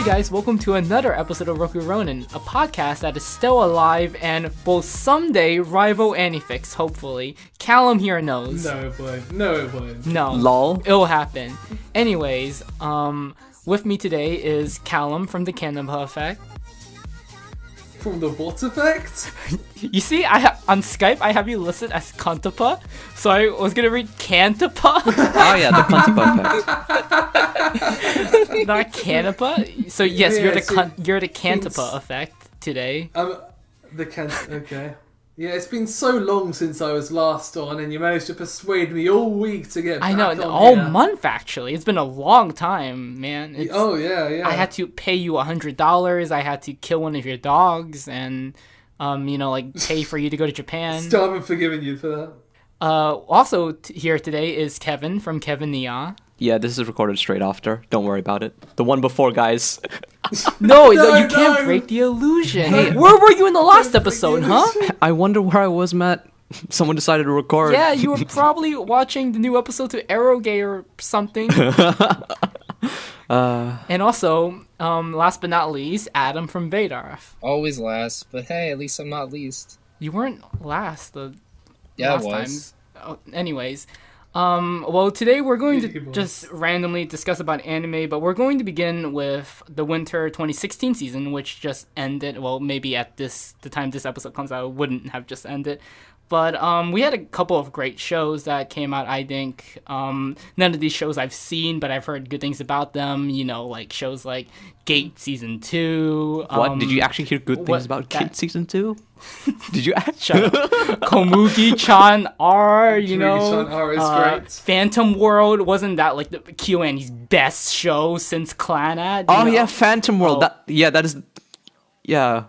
guys, welcome to another episode of Roku Ronin, a podcast that is still alive and will someday rival Anifix, hopefully. Callum here knows. No, it won't. No, it won't. No. Lol. It'll happen. Anyways, with me today is Callum from the KonoSuba Effect. From the what effect? You see, on Skype, I have you listed as Kantapa, so I was gonna read Kantapa. Oh yeah, the KonoSuba effect. Not Kanapa. So yes, you're the Kantapa effect today. Okay. Yeah, it's been so long since I was last on, and you managed to persuade me all week to get back I know, on all here. month actually. It's been a long time, man. Oh yeah. I had to pay you $100. I had to kill one of your dogs, and pay for you to go to Japan. Still haven't forgiven you for that. Also here today is Kevin from Kevin Nia. Yeah, this is recorded straight after. Don't worry about it. The one before, guys. No, you can't break the illusion. Hey, where were you in the last episode, huh? I wonder where I was, Matt. Someone decided to record. Yeah, you were probably watching the new episode to Arrowgay or something. And also, last but not least, Adam from Vadarf. Always last, but hey, at least I'm not least. You weren't last the Yeah, last I was. times. Oh, anyways, well, today we're going to just randomly discuss about anime, but we're going to begin with the winter 2016 season, which just ended. Well, maybe at the time this episode comes out, it wouldn't have just ended. But we had a couple of great shows that came out, I think. None of these shows I've seen, but I've heard good things about them. You know, like shows like Gate Season 2. What? Did you actually hear good things about Gate Season 2? Did you actually? Shut up. Komugi-chan R, Komugi-chan R is great. Phantom World, wasn't that like the KyoAni's best show since Clannad? Oh yeah, Phantom World. That is. Yeah.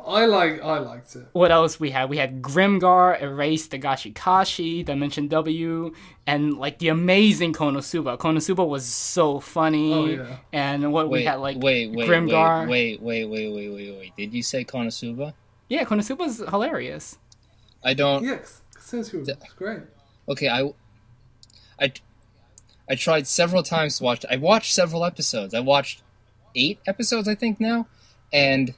I liked it. What else we had? We had Grimgar, Erase, Dagashi Kashi, Dimension W, and like the amazing KonoSuba. KonoSuba was so funny. Oh yeah. And we had like Grimgar. Wait. Did you say KonoSuba? Yeah, KonoSuba's hilarious. I don't. Yes, it's great. Okay, I tried several times to watch. I watched several episodes. I watched 8 episodes, I think now, and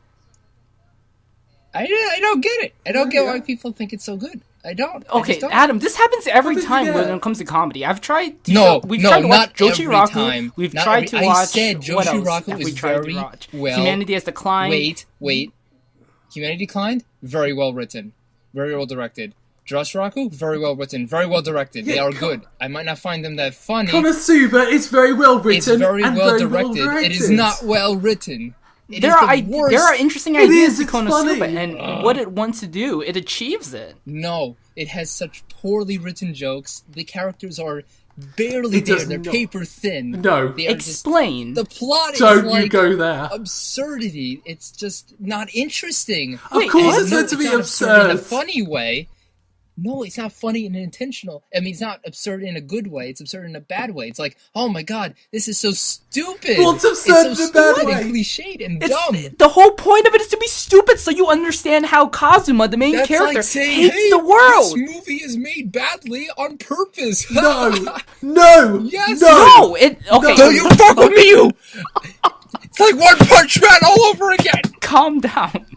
I don't get it. I don't get why people think it's so good. I don't. Okay, Adam, this happens every time when it comes to comedy. I've tried. We've tried to watch not Joshi every Raku. time. We've Not tried every- to watch. I said What Joshi else Raku have we is tried to very watch? well. Humanity Has Declined. Wait. Humanity Declined? Very well written. Very well directed. Joshi Raku? Very well written. Very well directed. Yeah, they are good. I might not find them that funny. KonoSuba is very well written. It's very and well very directed. Well It is not well written. There are interesting It ideas is, to it's KonoSuba, funny. and what it wants to do, it achieves it. No, it has such poorly written jokes. The characters are barely It there. does They're not. paper thin. No. They are Explain. Just, the plot is Don't like you go there. absurdity. It's just not interesting. Of course And it's meant to be not absurd in a absurd. funny way. No, it's not funny and intentional. I mean, it's not absurd in a good way. It's absurd in a bad way. It's like, oh my god, this is so stupid. What's absurd it's so in a bad stupid way? and cliched and dumb. The whole point of it is to be stupid, so you understand how Kazuma, the main That's character, like saying, hates hey, the world. this movie is made badly on purpose. No. Yes. No, okay. Don't you fuck with me, you! It's like One Punch Man all over again! Calm down.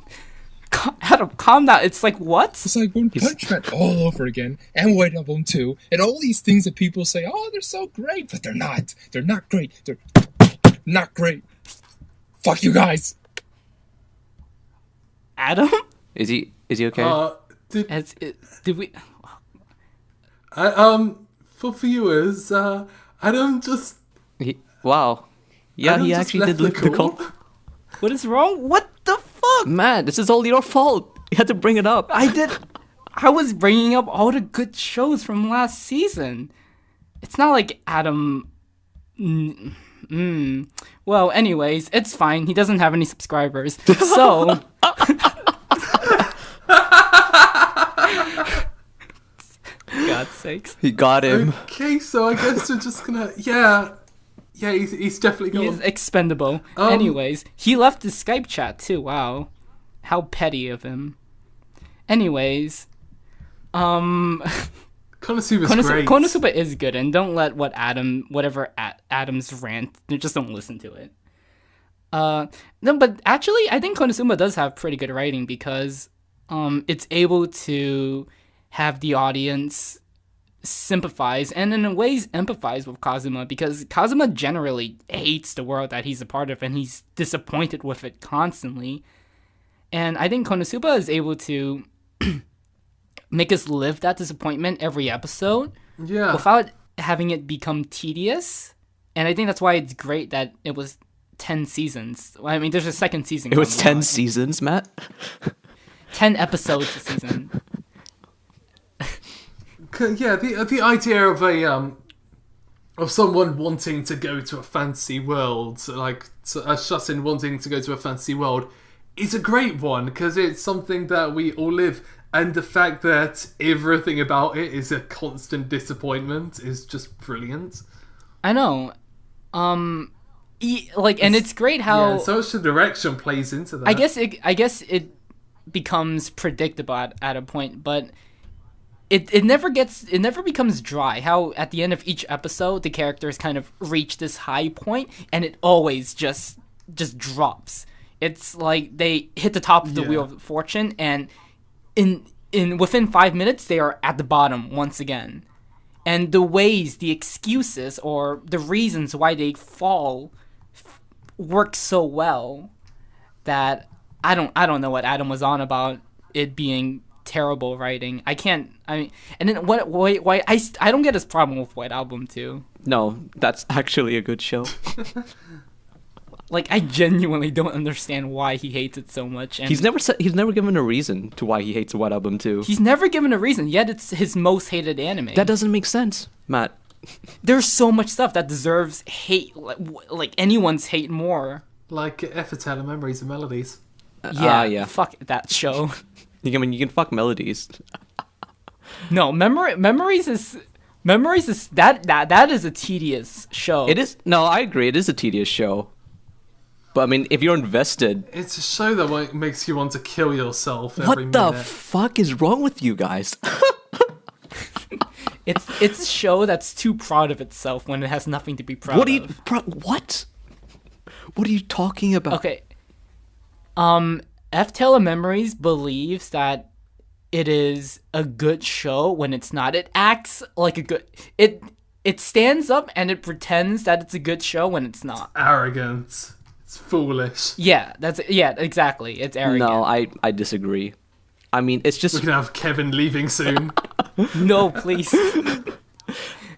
Adam, calm down. It's like, what? It's like One Punch Man all over again, and White Album 2, and all these things that people say, oh, they're so great, but they're not. They're not great. They're not great. Fuck you guys. Adam? Is he okay? Did we... For viewers, Adam just... Wow. Yeah, Adam he just actually left did leave the call. What is wrong? What the fuck? Man, this is all your fault. You had to bring it up. I was bringing up all the good shows from last season. It's not like Adam... Well, anyways, it's fine. He doesn't have any subscribers. So... God's sakes. He got him. Okay, so I guess we're just gonna... Yeah, he's definitely gone. He's expendable. Anyways, he left his Skype chat too. Wow. How petty of him. Anyways, KonoSuba's great. KonoSuba is good, and don't let whatever Adam's rant, just don't listen to it. No, but actually, I think KonoSuba does have pretty good writing because it's able to have the audience sympathize and in ways empathize with Kazuma, because Kazuma generally hates the world that he's a part of and he's disappointed with it constantly. And I think KonoSuba is able to make us live that disappointment every episode without having it become tedious. And I think that's why it's great that it was 10 seasons. I mean, there's a second season. It was 10 seasons, Matt? 10 episodes a season. Yeah, the idea of of someone wanting to go to a fantasy world, like a shut-in wanting to go to a fantasy world, is a great one because it's something that we all live, and the fact that everything about it is a constant disappointment is just brilliant. I know. And it's great how so much the direction plays into that. I guess it becomes predictable at a point, but it never becomes dry. How at the end of each episode the characters kind of reach this high point and it always just drops. It's like they hit the top of the wheel of fortune, and in within 5 minutes they are at the bottom once again. And the ways, the excuses, or the reasons why they fall work so well that I don't know what Adam was on about it being terrible writing. I mean, and then why I don't get his problem with White Album too. No, that's actually a good show. Like, I genuinely don't understand why he hates it so much. And he's never given a reason to why he hates White Album 2. He's never given a reason, yet it's his most hated anime. That doesn't make sense, Matt. There's so much stuff that deserves hate, like anyone's hate more. Like Effatella, Memories and Melodies. Yeah, fuck that show. You can fuck Melodies. No, Memories is that is a tedious show. It is. No, I agree. It is a tedious show. But I mean, if you're invested, it's a show that makes you want to kill yourself every minute. What the fuck is wrong with you guys? It's a show that's too proud of itself when it has nothing to be proud of. What? What are you talking about? Okay. F-Tale of Memories believes that it is a good show when it's not. It acts like a good... It stands up and it pretends that it's a good show when it's not. Arrogant. It's foolish. Yeah, exactly. It's arrogant. No, I disagree. I mean, it's just... We're gonna have Kevin leaving soon. No, please.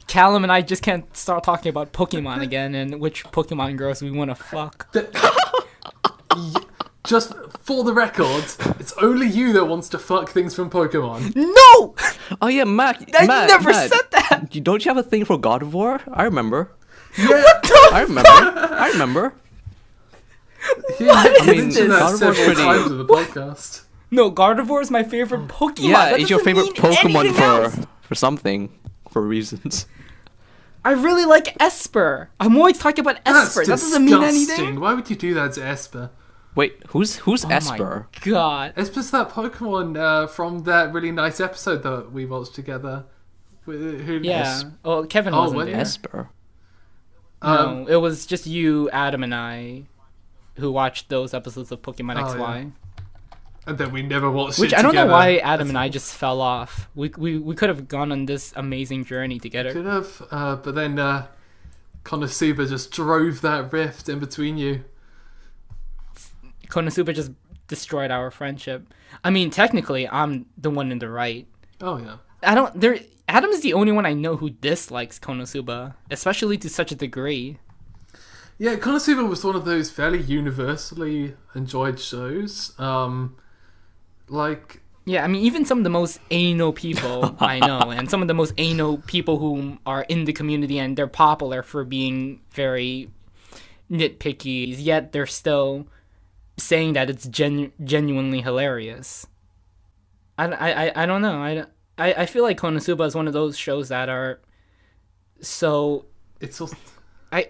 Callum and I just can't start talking about Pokemon again and which Pokemon girls we want to fuck. Just for the record, it's only you that wants to fuck things from Pokemon. No! Oh yeah, Matt. I never Matt, said that! Don't you have a thing for God of War? I remember. Yeah, I remember. I mean, God of War times of the podcast. No, Gardevoir is my favorite Pokemon. Yeah, it's your favorite Pokemon for something, for reasons. I really like Esper. I'm always talking about Esper. That doesn't mean anything. Why would you do that to Esper? Wait, who's Esper? Oh my god. Esper's that Pokemon from that really nice episode that we watched together. Oh, Kevin wasn't there. Esper. No, it was just you, Adam, and I who watched those episodes of Pokemon XY. Yeah. And then we never watched Which it I don't together. know why Adam and I just fell off. We could have gone on this amazing journey together. Could have, but then KonoSuba just drove that rift in between you. KonoSuba just destroyed our friendship. I mean, technically, I'm the one in the right. Oh yeah. Adam is the only one I know who dislikes KonoSuba, especially to such a degree. Yeah, KonoSuba was one of those fairly universally enjoyed shows. Yeah, I mean, even some of the most anal people I know, and some of the most anal people who are in the community, and they're popular for being very nitpicky, yet they're still saying that it's genuinely hilarious. I don't know. I feel like KonoSuba is one of those shows that are so... It's also...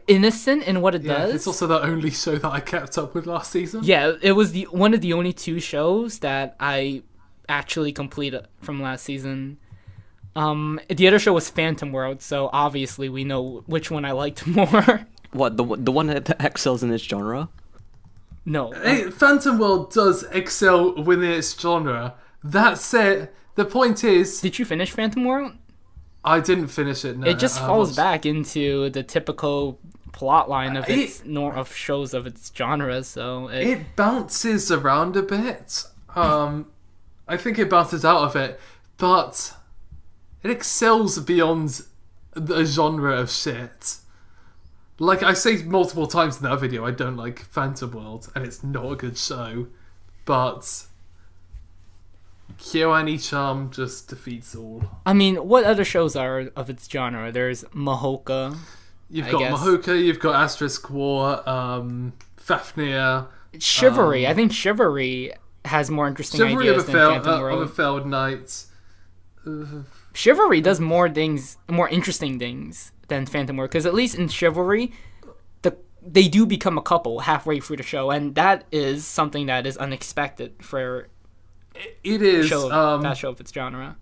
innocent in what it does. It's also the only show that I kept up with last season. Yeah, it was one of the only 2 shows that I actually completed from last season. The other show was Phantom World, so obviously we know which one I liked more. What, the one that excels in its genre? No. Phantom World does excel within its genre. That said, the point is... Did you finish Phantom World? I didn't finish it, no. It just falls back into the typical plot line of of shows of its genre, so... It bounces around a bit. I think it bounces out of it, but it excels beyond the genre of shit. Like I say multiple times in that video, I don't like Phantom World, and it's not a good show, but KyoAni Charm just defeats all. I mean, what other shows are of its genre? There's Mahoka. You've got Mahoka, you've got Asterisk War, Fafnir. Chivalry. I think Chivalry has more interesting ideas than Phantom World. Of a failed knight. Chivalry does more interesting things than Phantom World, because at least in Chivalry, they do become a couple halfway through the show, and that is something that is unexpected for that show of its genre.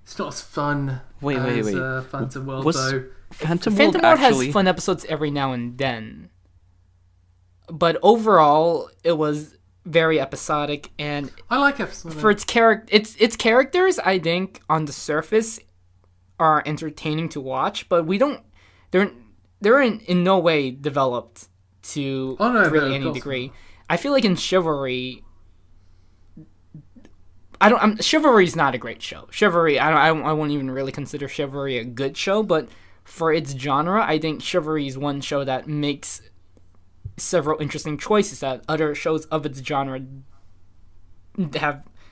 It's not as fun wait. as Phantom World, though. Phantom World has fun episodes every now and then, but overall, it was very episodic, and I like episodic. For its characters, I think on the surface are entertaining to watch, but they're in no way developed to really any degree. I feel like in Chivalry, Chivalry's not a great show. Chivalry, I won't even really consider Chivalry a good show, but for its genre, I think Chivalry is one show that makes several interesting choices that other shows of its genre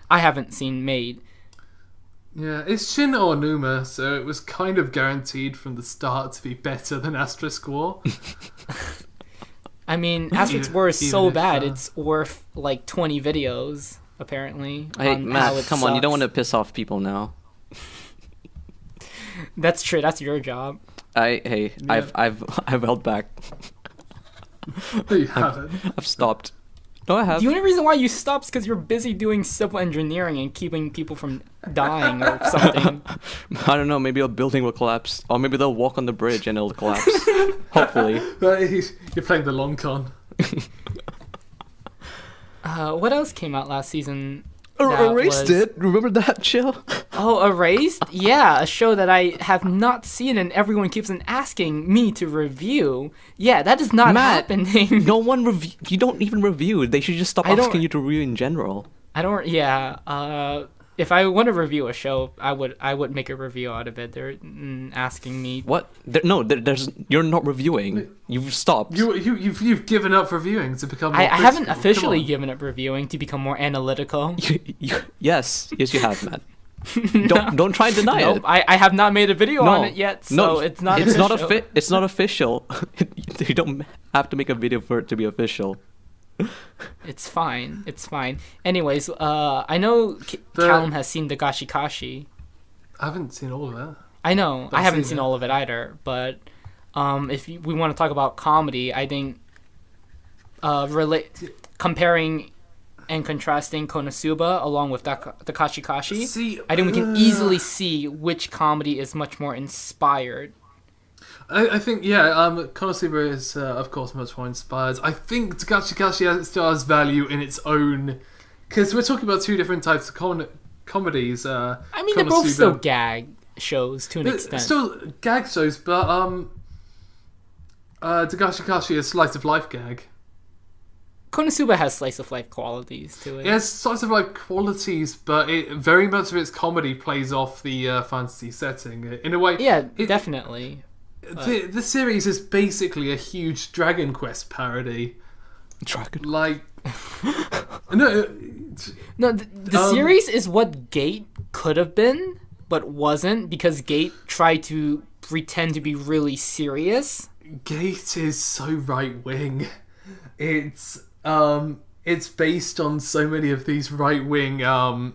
I haven't seen made. Yeah, it's Shin Onuma, so it was kind of guaranteed from the start to be better than Asterisk War. I mean, Asterisk War is so bad, it's worth like 20 videos, apparently. Hey, Matt, come on, you don't want to piss off people now. That's true, that's your job. I've held back. No, you haven't. I've stopped. No, I have. The only reason why you stopped is because you're busy doing civil engineering and keeping people from dying or something. I don't know, maybe a building will collapse. Or maybe they'll walk on the bridge and it'll collapse. Hopefully. You're playing the long con. What else came out last season? Erased it? Remember that show? Oh, Erased? Yeah, a show that I have not seen and everyone keeps on asking me to review. Yeah, that is not happening. No one you don't even review. They should just stop asking you to review in general. If I want to review a show, I would make a review out of it. They're asking me. What? You're not reviewing. You've stopped. You've given up reviewing to become more I haven't officially given up reviewing to become more analytical. Yes, you have, Matt. Don't try and deny it. I have not made a video on it yet, so it's not official. It's not official. You don't have to make a video for it to be official. It's fine. Anyways, I know Callum has seen the Gashikashi. I haven't seen all of that. I know. I haven't seen all of it either. But if we want to talk about comedy, I think comparing and contrasting KonoSuba along with the Kashikashi, I think we can easily see which comedy is much more inspired. I think, KonoSuba is, of course, much more inspired. I think Gashikashi still has value in its own... Because we're talking about two different types of comedies. I mean, they're both still gag shows to an extent. Still gag shows, but Gashikashi is slice-of-life gag. KonoSuba has slice-of-life qualities to it. It has slice-of-life qualities, but very much of its comedy plays off the fantasy setting. In a way... Yeah, definitely. The series is basically a huge Dragon Quest parody. The series is what Gate could have been, but wasn't, because Gate tried to pretend to be really serious. Gate is so right-wing. It's based on so many of these right-wing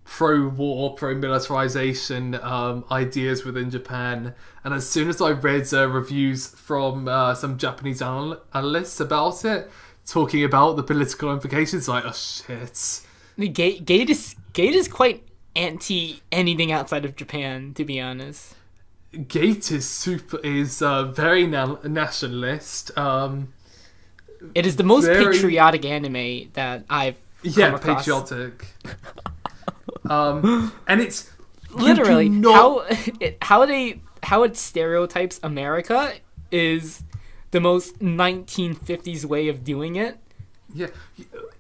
pro-war, pro-militarization ideas within Japan. And as soon as I read reviews from some Japanese analysts about it, talking about the political implications, like, oh shit. Gate is quite anti anything outside of Japan, to be honest. Gate is very nationalist. It is the most very... patriotic anime that I've come across. Patriotic. And it's literally not... how it stereotypes America is the most 1950s way of doing it. Yeah,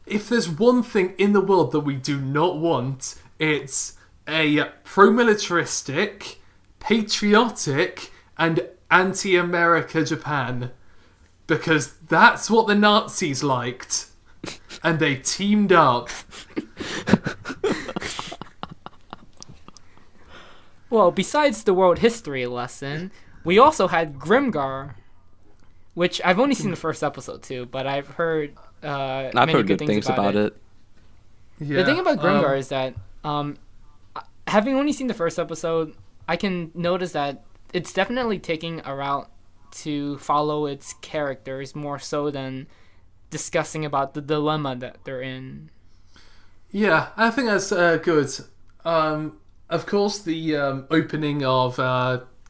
if there's one thing in the world that we do not want, it's a pro-militaristic, patriotic, and anti-America Japan. Because that's what the Nazis liked. And they teamed up. Well, besides the world history lesson, we also had Grimgar, which I've only seen the first episode too, but I've heard many good things about it. Yeah, the thing about Grimgar is that, having only seen the first episode, I can notice that it's definitely taking a route to follow its characters more so than discussing about the dilemma that they're in. Yeah, I think that's good. Of course, the opening of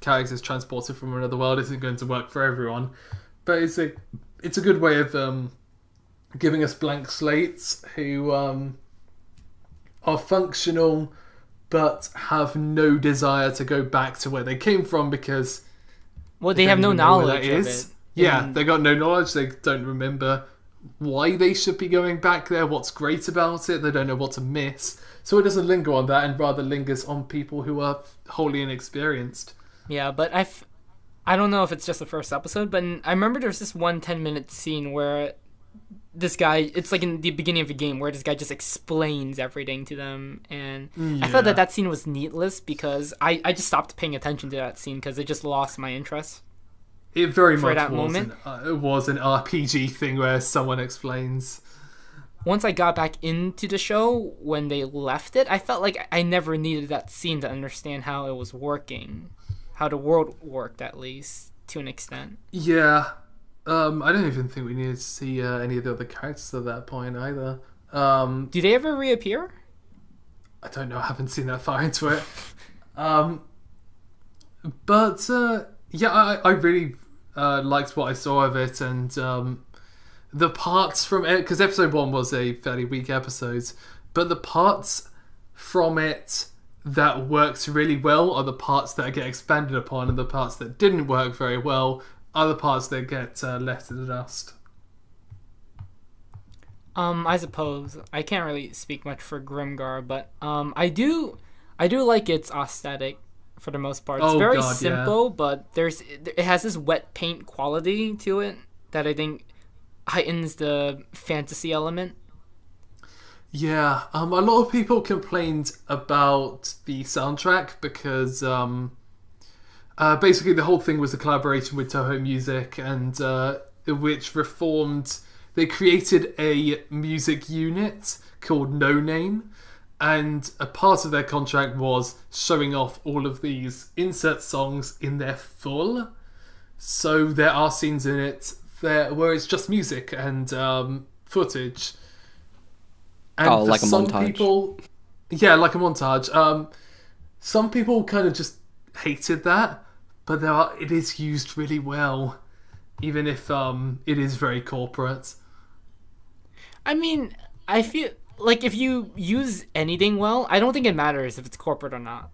characters transported from another world isn't going to work for everyone, but it's a good way of giving us blank slates who are functional but have no desire to go back to where they came from because they have no knowledge of it. Yeah, they got no knowledge. They don't remember why they should be going back there, what's great about it. They don't know what to miss. So it doesn't linger on that and rather lingers on people who are wholly inexperienced. Yeah, but I don't know if it's just the first episode, but I remember there's this one 10-minute scene where this guy, it's like in the beginning of a game where this guy just explains everything to them, and I thought that scene was needless because I just stopped paying attention to that scene because it just lost my interest. It very much was an RPG thing where someone explains. Once I got back into the show, when they left it, I felt like I never needed that scene to understand how it was working. How the world worked, at least, to an extent. Yeah. I don't even think we needed to see any of the other characters at that point, either. Do they ever reappear? I don't know, I haven't seen that far into it. But, I really liked what I saw of it, and the parts from it, because episode 1 was a fairly weak episode, but the parts from it that worked really well are the parts that get expanded upon, and the parts that didn't work very well are the parts that get left in the dust. I suppose I can't really speak much for Grimgar, but I do like its aesthetic for the most part. It's very simple, but it has this wet paint quality to it that I think heightens the fantasy element. Yeah, a lot of people complained about the soundtrack because basically the whole thing was a collaboration with Toho Music, and which reformed. They created a music unit called No Name, and a part of their contract was showing off all of these insert songs in their full. So there are scenes in it where it's just music and footage. And like a some montage. People, yeah, like a montage. Some people kind of just hated that, but it is used really well, even if it is very corporate. I mean, I feel like if you use anything well, I don't think it matters if it's corporate or not.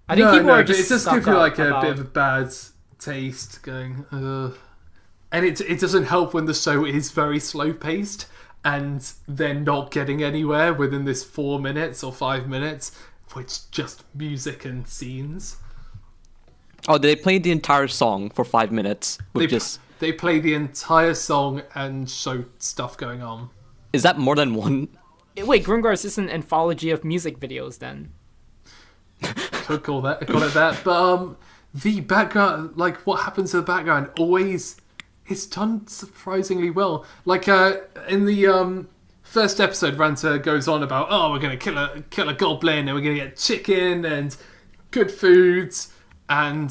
I think people are just. It does give you like a bit of a bad taste, going, ugh. And it doesn't help when the show is very slow paced and they're not getting anywhere within this 4 minutes or 5 minutes, which just music and scenes. Oh, they played the entire song for 5 minutes. They play the entire song and show stuff going on. Is that more than one? Wait, Grimgar is just an anthology of music videos then? Could call it that. But the background, like what happens to the background, always is done surprisingly well. Like in the first episode, Ranta goes on about, we're going to kill a goblin and we're going to get chicken and good foods, and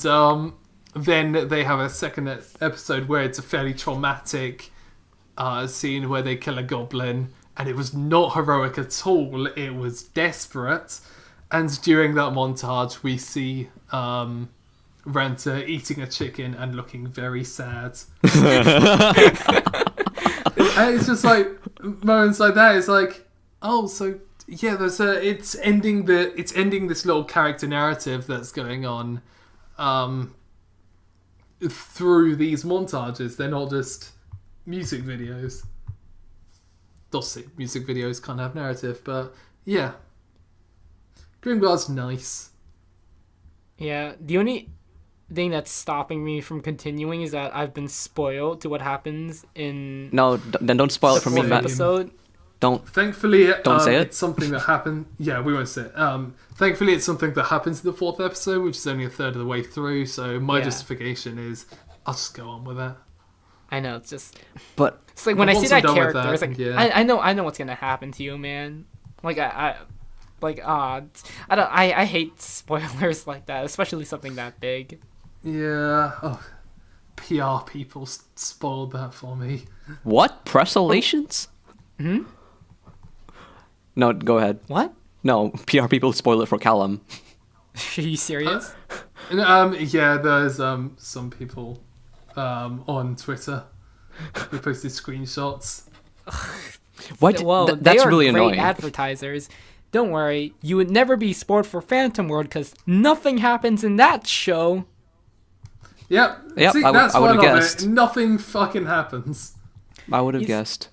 then they have a second episode where it's a fairly traumatic scene where they kill a goblin, and it was not heroic at all. It was desperate. And during that montage, we see Renter eating a chicken and looking very sad. And it's just like moments like that. It's like, oh, so yeah, it's ending this little character narrative that's going on through these montages. They're not just music videos. Music videos can't have narrative, but yeah, Grimguard's nice. Yeah, the only thing that's stopping me from continuing is that I've been spoiled to what happens in then don't spoil it for me, fourth Matt. episode. Thankfully, don't say it. It's something that happened. Yeah, we won't say it. Thankfully, it's something that happens in the fourth episode, which is only a third of the way through. So my justification is, I'll just go on with that. I know, it's just, But it's like when I see that character, that, it's like I know what's gonna happen to you, man. Like I hate spoilers like that, especially something that big. Yeah. Oh, PR people spoiled that for me. what? Press relations? Hmm? No, go ahead. What? No, PR people spoil it for Callum. Are you serious? Yeah, there's some people on Twitter who posted screenshots. Well, that's they are really great annoying. advertisers. Don't worry, you would never be spoiled for Phantom World because nothing happens in that show. Yep. Yep, See, I that's would have one of guessed. it. Nothing fucking happens. I would have guessed.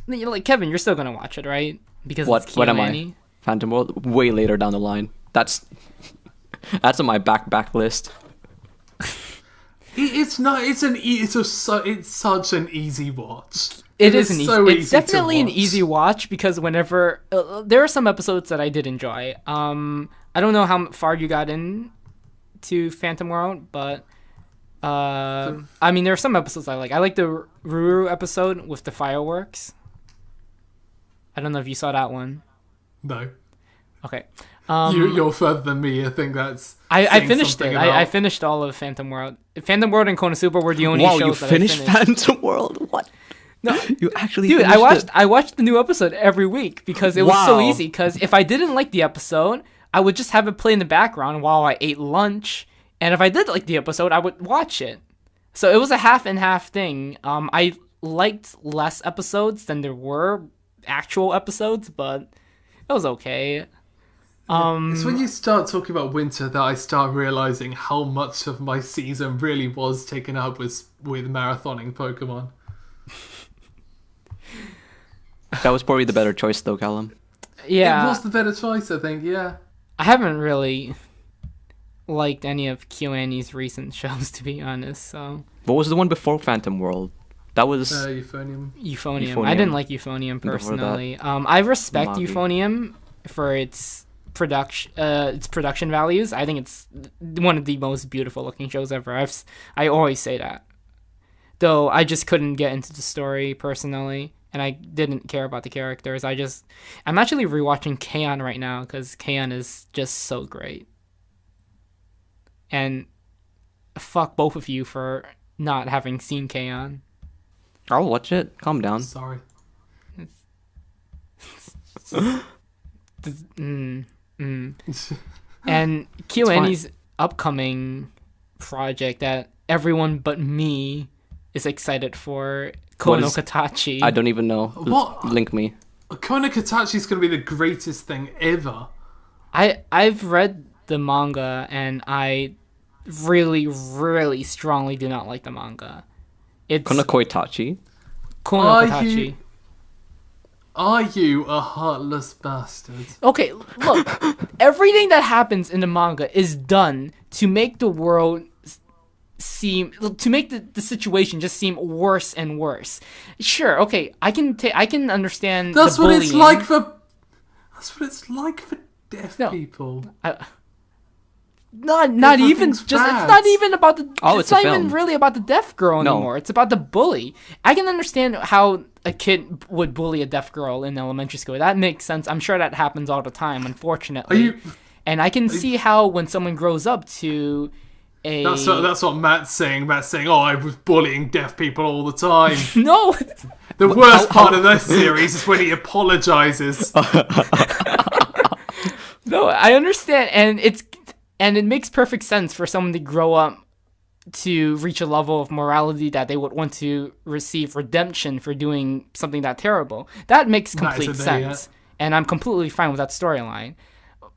Like Kevin, you're still gonna watch it, right? Because What? It's What am I? Kyoani. Phantom World? Way later down the line. That's on my back list. It's not. It's such an easy watch. It is an easy. so It's easy to definitely an watch. easy watch because whenever there are some episodes that I did enjoy. I don't know how far you got in to Phantom World, but I mean there are some episodes I like. I like the Ruru episode with the fireworks. I don't know if you saw that one. No, Okay. you're further than me. I think that's. I saying finished something it. about- I finished all of Phantom World. Phantom World and KonoSuba were the only Wow, shows you that finished I finished. Phantom World? What? No, You actually dude, finished it? I watched the new episode every week because it was so Wow. easy. Because if I didn't like the episode, I would just have it play in the background while I ate lunch. And if I did like the episode, I would watch it. So it was a half and half thing. I liked less episodes than there were actual episodes, but it was okay. It's when you start talking about winter that I start realizing how much of my season really was taken up with marathoning Pokemon. That was probably the better choice, though, Callum. Yeah, It was the better choice, I think. Yeah. I haven't really liked any of KyoAni's recent shows, to be honest. So What was the one before Phantom World? That was... Euphonium. Euphonium. I didn't like Euphonium Before that, personally. I respect Magi. Euphonium for its production values. I think it's one of the most beautiful looking shows ever. I always say that. Though I just couldn't get into the story personally, and I didn't care about the characters. I'm actually rewatching K-On! Right now because K-On! Is just so great. And fuck both of you for not having seen K-On! I'll watch it. Calm down. Sorry. And KyoAni's upcoming project that everyone but me is excited for, What is- Konokatachi. I don't even know. What? Link me. Konokatachi's going to be the greatest thing ever. I've read the manga and I really, really strongly do not like the manga. It's Konokoitachi. Konokatachi. Are you a heartless bastard? Okay, look, everything that happens in the manga is done to make the world to make the situation just seem worse and worse. Sure, okay, I can understand. That's the what bullying. it's like for. That's what it's like for deaf No. people. Not even Everything's just. bad. It's not even about the. Oh, it's it's a not even film. really about the deaf girl No. anymore. It's about the bully. I can understand how a kid would bully a deaf girl in elementary school. That makes sense. I'm sure that happens all the time, unfortunately. Are you? And I can see how when someone grows up to a That's what Matt's saying. Matt's saying, "Oh, I was bullying deaf people all the time." no. The worst part of this series is when he apologizes. No, I understand, and And it makes perfect sense for someone to grow up to reach a level of morality that they would want to receive redemption for doing something that terrible. That makes complete sense. And I'm completely fine with that storyline.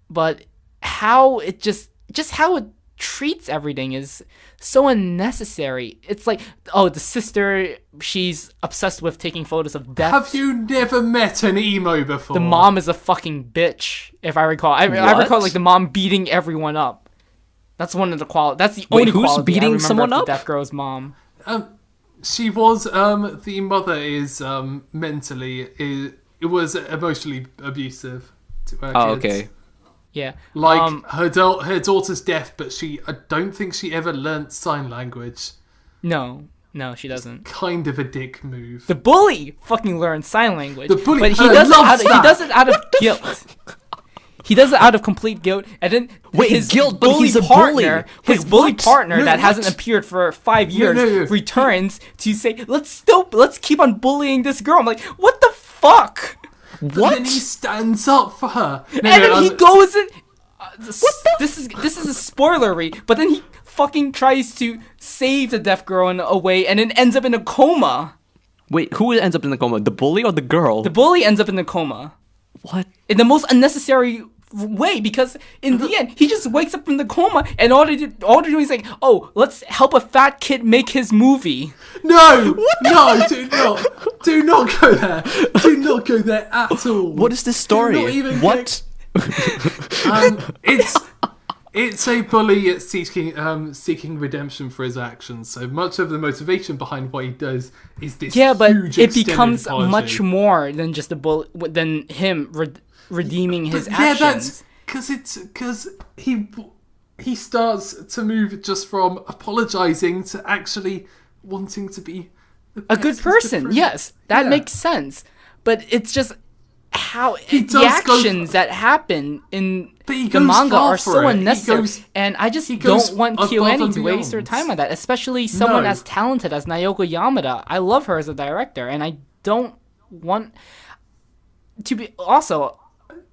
But how it just how it treats everything is so unnecessary. It's like, oh, the sister, she's obsessed with taking photos of death. Have you never met an emo before? The mom is a fucking bitch, if I recall. I recall like the mom beating everyone up. That's one of the That's the only quality who's beating someone up? The deaf girl's mom. She was. The mother is mentally. It was emotionally abusive to her kids. Oh, okay. Yeah. Like her daughter's deaf, but I don't think she ever learnt sign language. No, she doesn't. Kind of a dick move. The bully fucking learns sign language. The bully, but he does it out of guilt. He does it out of complete guilt, and then his guilt, bully but he's a partner, bully. his bully partner that hasn't appeared for 5 years returns to say, "Let's keep on bullying this girl." I'm like, what the fuck? But then he stands up for her, he goes in. This is a spoilery, but then he fucking tries to save the deaf girl in a way, and then ends up in a coma. Wait, who ends up in the coma? The bully or the girl? The bully ends up in the coma. What? In the most unnecessary way, because in the end he just wakes up from the coma and all they're doing is like, oh, let's help a fat kid make his movie. No, do not go there. Do not go there at all. What is this story? What? It's a bully seeking redemption for his actions. So much of the motivation behind what he does is this. Yeah, but huge it becomes apology. much more than just than him redeeming his actions. Yeah, that's because he starts to move just from apologizing to actually wanting to be a good person. Yes, that makes sense. But it's just how the actions that happen in the manga are so unnecessary, and I just don't want KyoAni to waste her time on that, especially someone as talented as Naoko Yamada. I love her as a director, and I don't want to be also.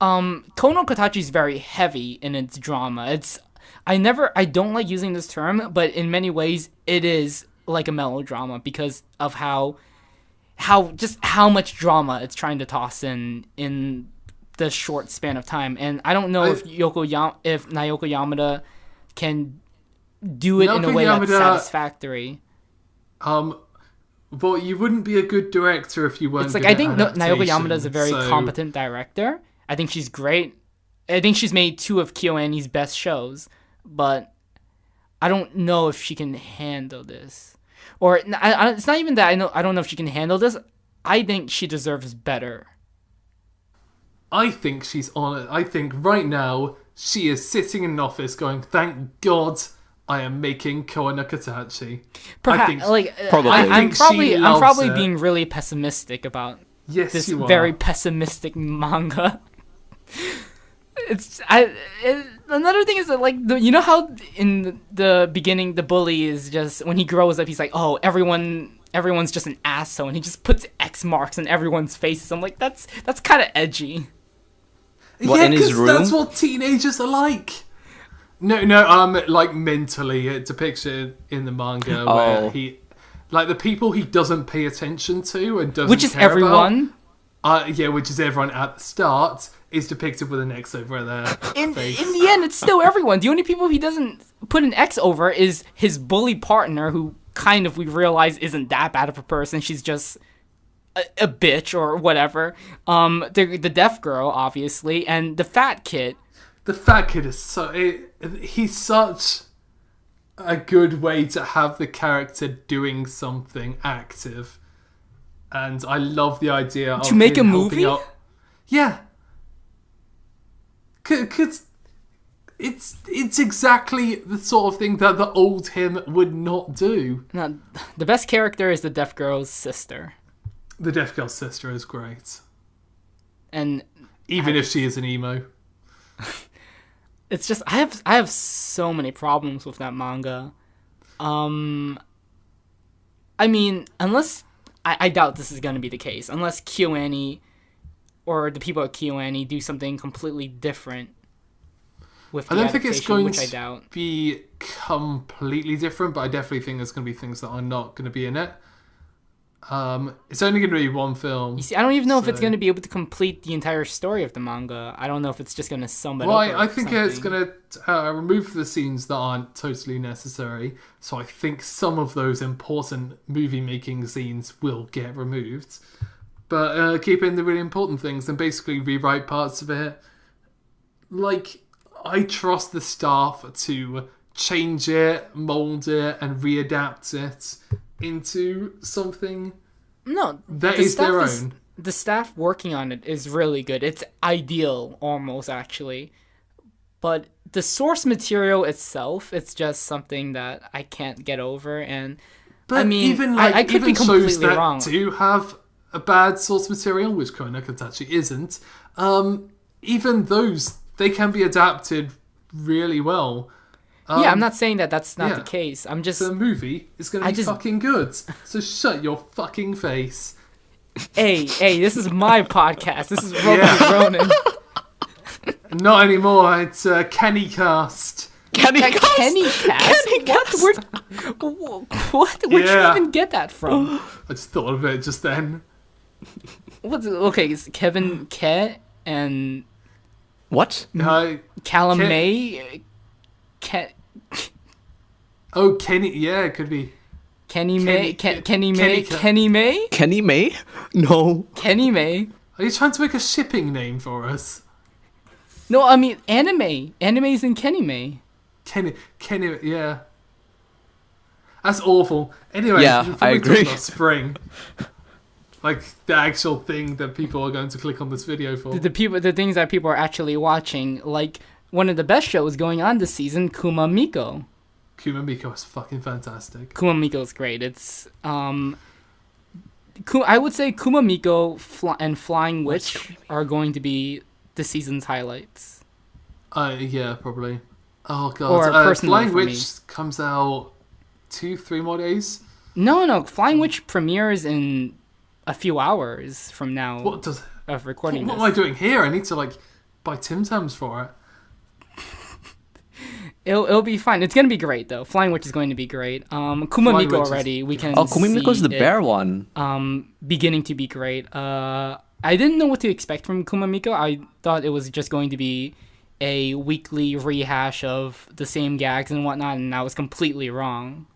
Kono Katachi is very heavy in its drama. I don't like using this term, but in many ways it is like a melodrama because of how much drama it's trying to toss in the short span of time. And I don't know if Naoko Yamada can do it in a way that's satisfactory. Well, you wouldn't be a good director if you weren't. It's like I think Naoko Yamada is a very competent director. I think she's great. I think she's made 2 of KyoAni's best shows, but I don't know if she can handle this. Or it's not even that I don't know if she can handle this. I think she deserves better. I think she's on it. I think right now she is sitting in an office going, "Thank God I am making Kono Katachi." Perhaps, I'm probably being really pessimistic about this very pessimistic manga. Another thing is that, like, you know how in the beginning the bully is just, when he grows up, he's like, oh, everyone's just an asshole, and he just puts X marks on everyone's faces. I'm like, that's kind of edgy. Yeah, because that's what teenagers are like. No, like mentally, it depicts it in the manga where he, like, the people he doesn't pay attention to and doesn't which is care everyone. Which is everyone at the start, is depicted with an X over their face. In the end, it's still everyone. The only people he doesn't put an X over is his bully partner, who kind of we realize isn't that bad of a person. She's just a bitch or whatever. The deaf girl, obviously, and the fat kid. The fat kid is he's such a good way to have the character doing something active. And I love the idea of to make a movie. Yeah, because it's exactly the sort of thing that the old him would not do. No, the best character is the deaf girl's sister. The deaf girl's sister is great, and even if she is an emo, it's just I have so many problems with that manga. I mean, unless. I doubt this is going to be the case, unless KyoAni or the people at KyoAni do something completely different. with the I don't think it's adaptation, going which I to doubt. be completely different, but I definitely think there's going to be things that are not going to be in it. It's only going to be one film. You see, I don't even know if it's going to be able to complete the entire story of the manga. I don't know if it's just going to sum it Well, up. I think it's going to remove the scenes that aren't totally necessary. So I think some of those important movie-making scenes will get removed. But keep in the really important things and basically rewrite parts of it. Like, I trust the staff to change it, mold it, and readapt it into something that is their own. The staff working on it is really good. It's ideal, almost, actually. But the source material itself, it's just something that I can't get over. And but I mean, even I could be completely shows that wrong. do have a bad source material, which KonoSuba isn't. Even those, they can be adapted really well. Yeah, I'm not saying that that's not the case. I'm just... The movie is going to be fucking good. So shut your fucking face. Hey, this is my podcast. This is Ronin. Not anymore. It's KennyCast. KennyCast? What? Where'd you even get that from? I just thought of it just then. Okay, it's Kevin Ke and... What? Calamay? Oh, Kenny. Yeah, it could be. Kenny May? Kenny May? No. Kenny May? Are you trying to make a shipping name for us? No, I mean anime. Anime's in Kenny May. Kenny, yeah. That's awful. Anyway, yeah, I agree. About spring. Like the actual thing that people are going to click on this video for. The things that people are actually watching, like one of the best shows going on this season, Kuma Miko. Kuma Miko is fucking fantastic. Kuma Miko is great. It's I would say Kuma Miko and Flying Witch are going to be the season's highlights. Yeah, probably. Oh god. Or personally Flying Witch comes out 2-3 more days. No. Flying Witch premieres in a few hours from now. What does of recording? What am I doing here? I need to buy Tim Tams for it. It'll be fine. It's gonna be great though. Flying Witch is going to be great. Kuma Miko already. We can. Oh, Kuma Miko's the bear one. Beginning to be great. I didn't know what to expect from Kuma Miko. I thought it was just going to be a weekly rehash of the same gags and whatnot, and I was completely wrong.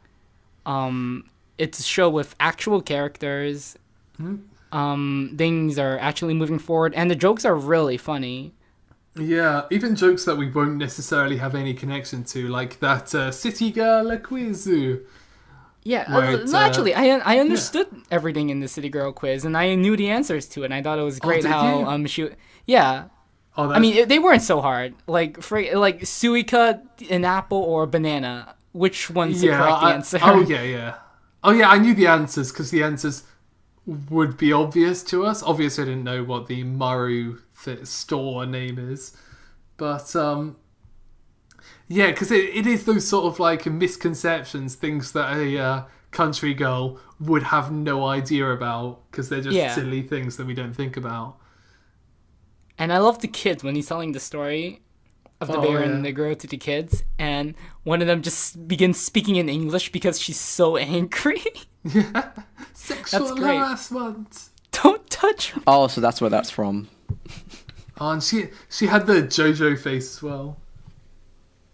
It's a show with actual characters. Things are actually moving forward, and the jokes are really funny. Yeah, even jokes that we won't necessarily have any connection to, like that City Girl quiz. Yeah, actually, I understood everything in the City Girl quiz, and I knew the answers to it, and I thought it was great yeah. Oh, I mean, they weren't so hard. Like Suika, an apple, or a banana. Which one's the correct answer? Oh, yeah. Oh, yeah, I knew the answers, because the answers would be obvious to us. Obviously, I didn't know what the Maru store name is. But, yeah, because it is those sort of, misconceptions, things that a country girl would have no idea about, because they're just silly things that we don't think about. And I love the kids when he's telling the story of the bear and the girl to the kids, and one of them just begins speaking in English because she's so angry. Yeah. Sexual harassment. Don't touch me. Oh, so that's where that's from. Oh, and she had the JoJo face as well.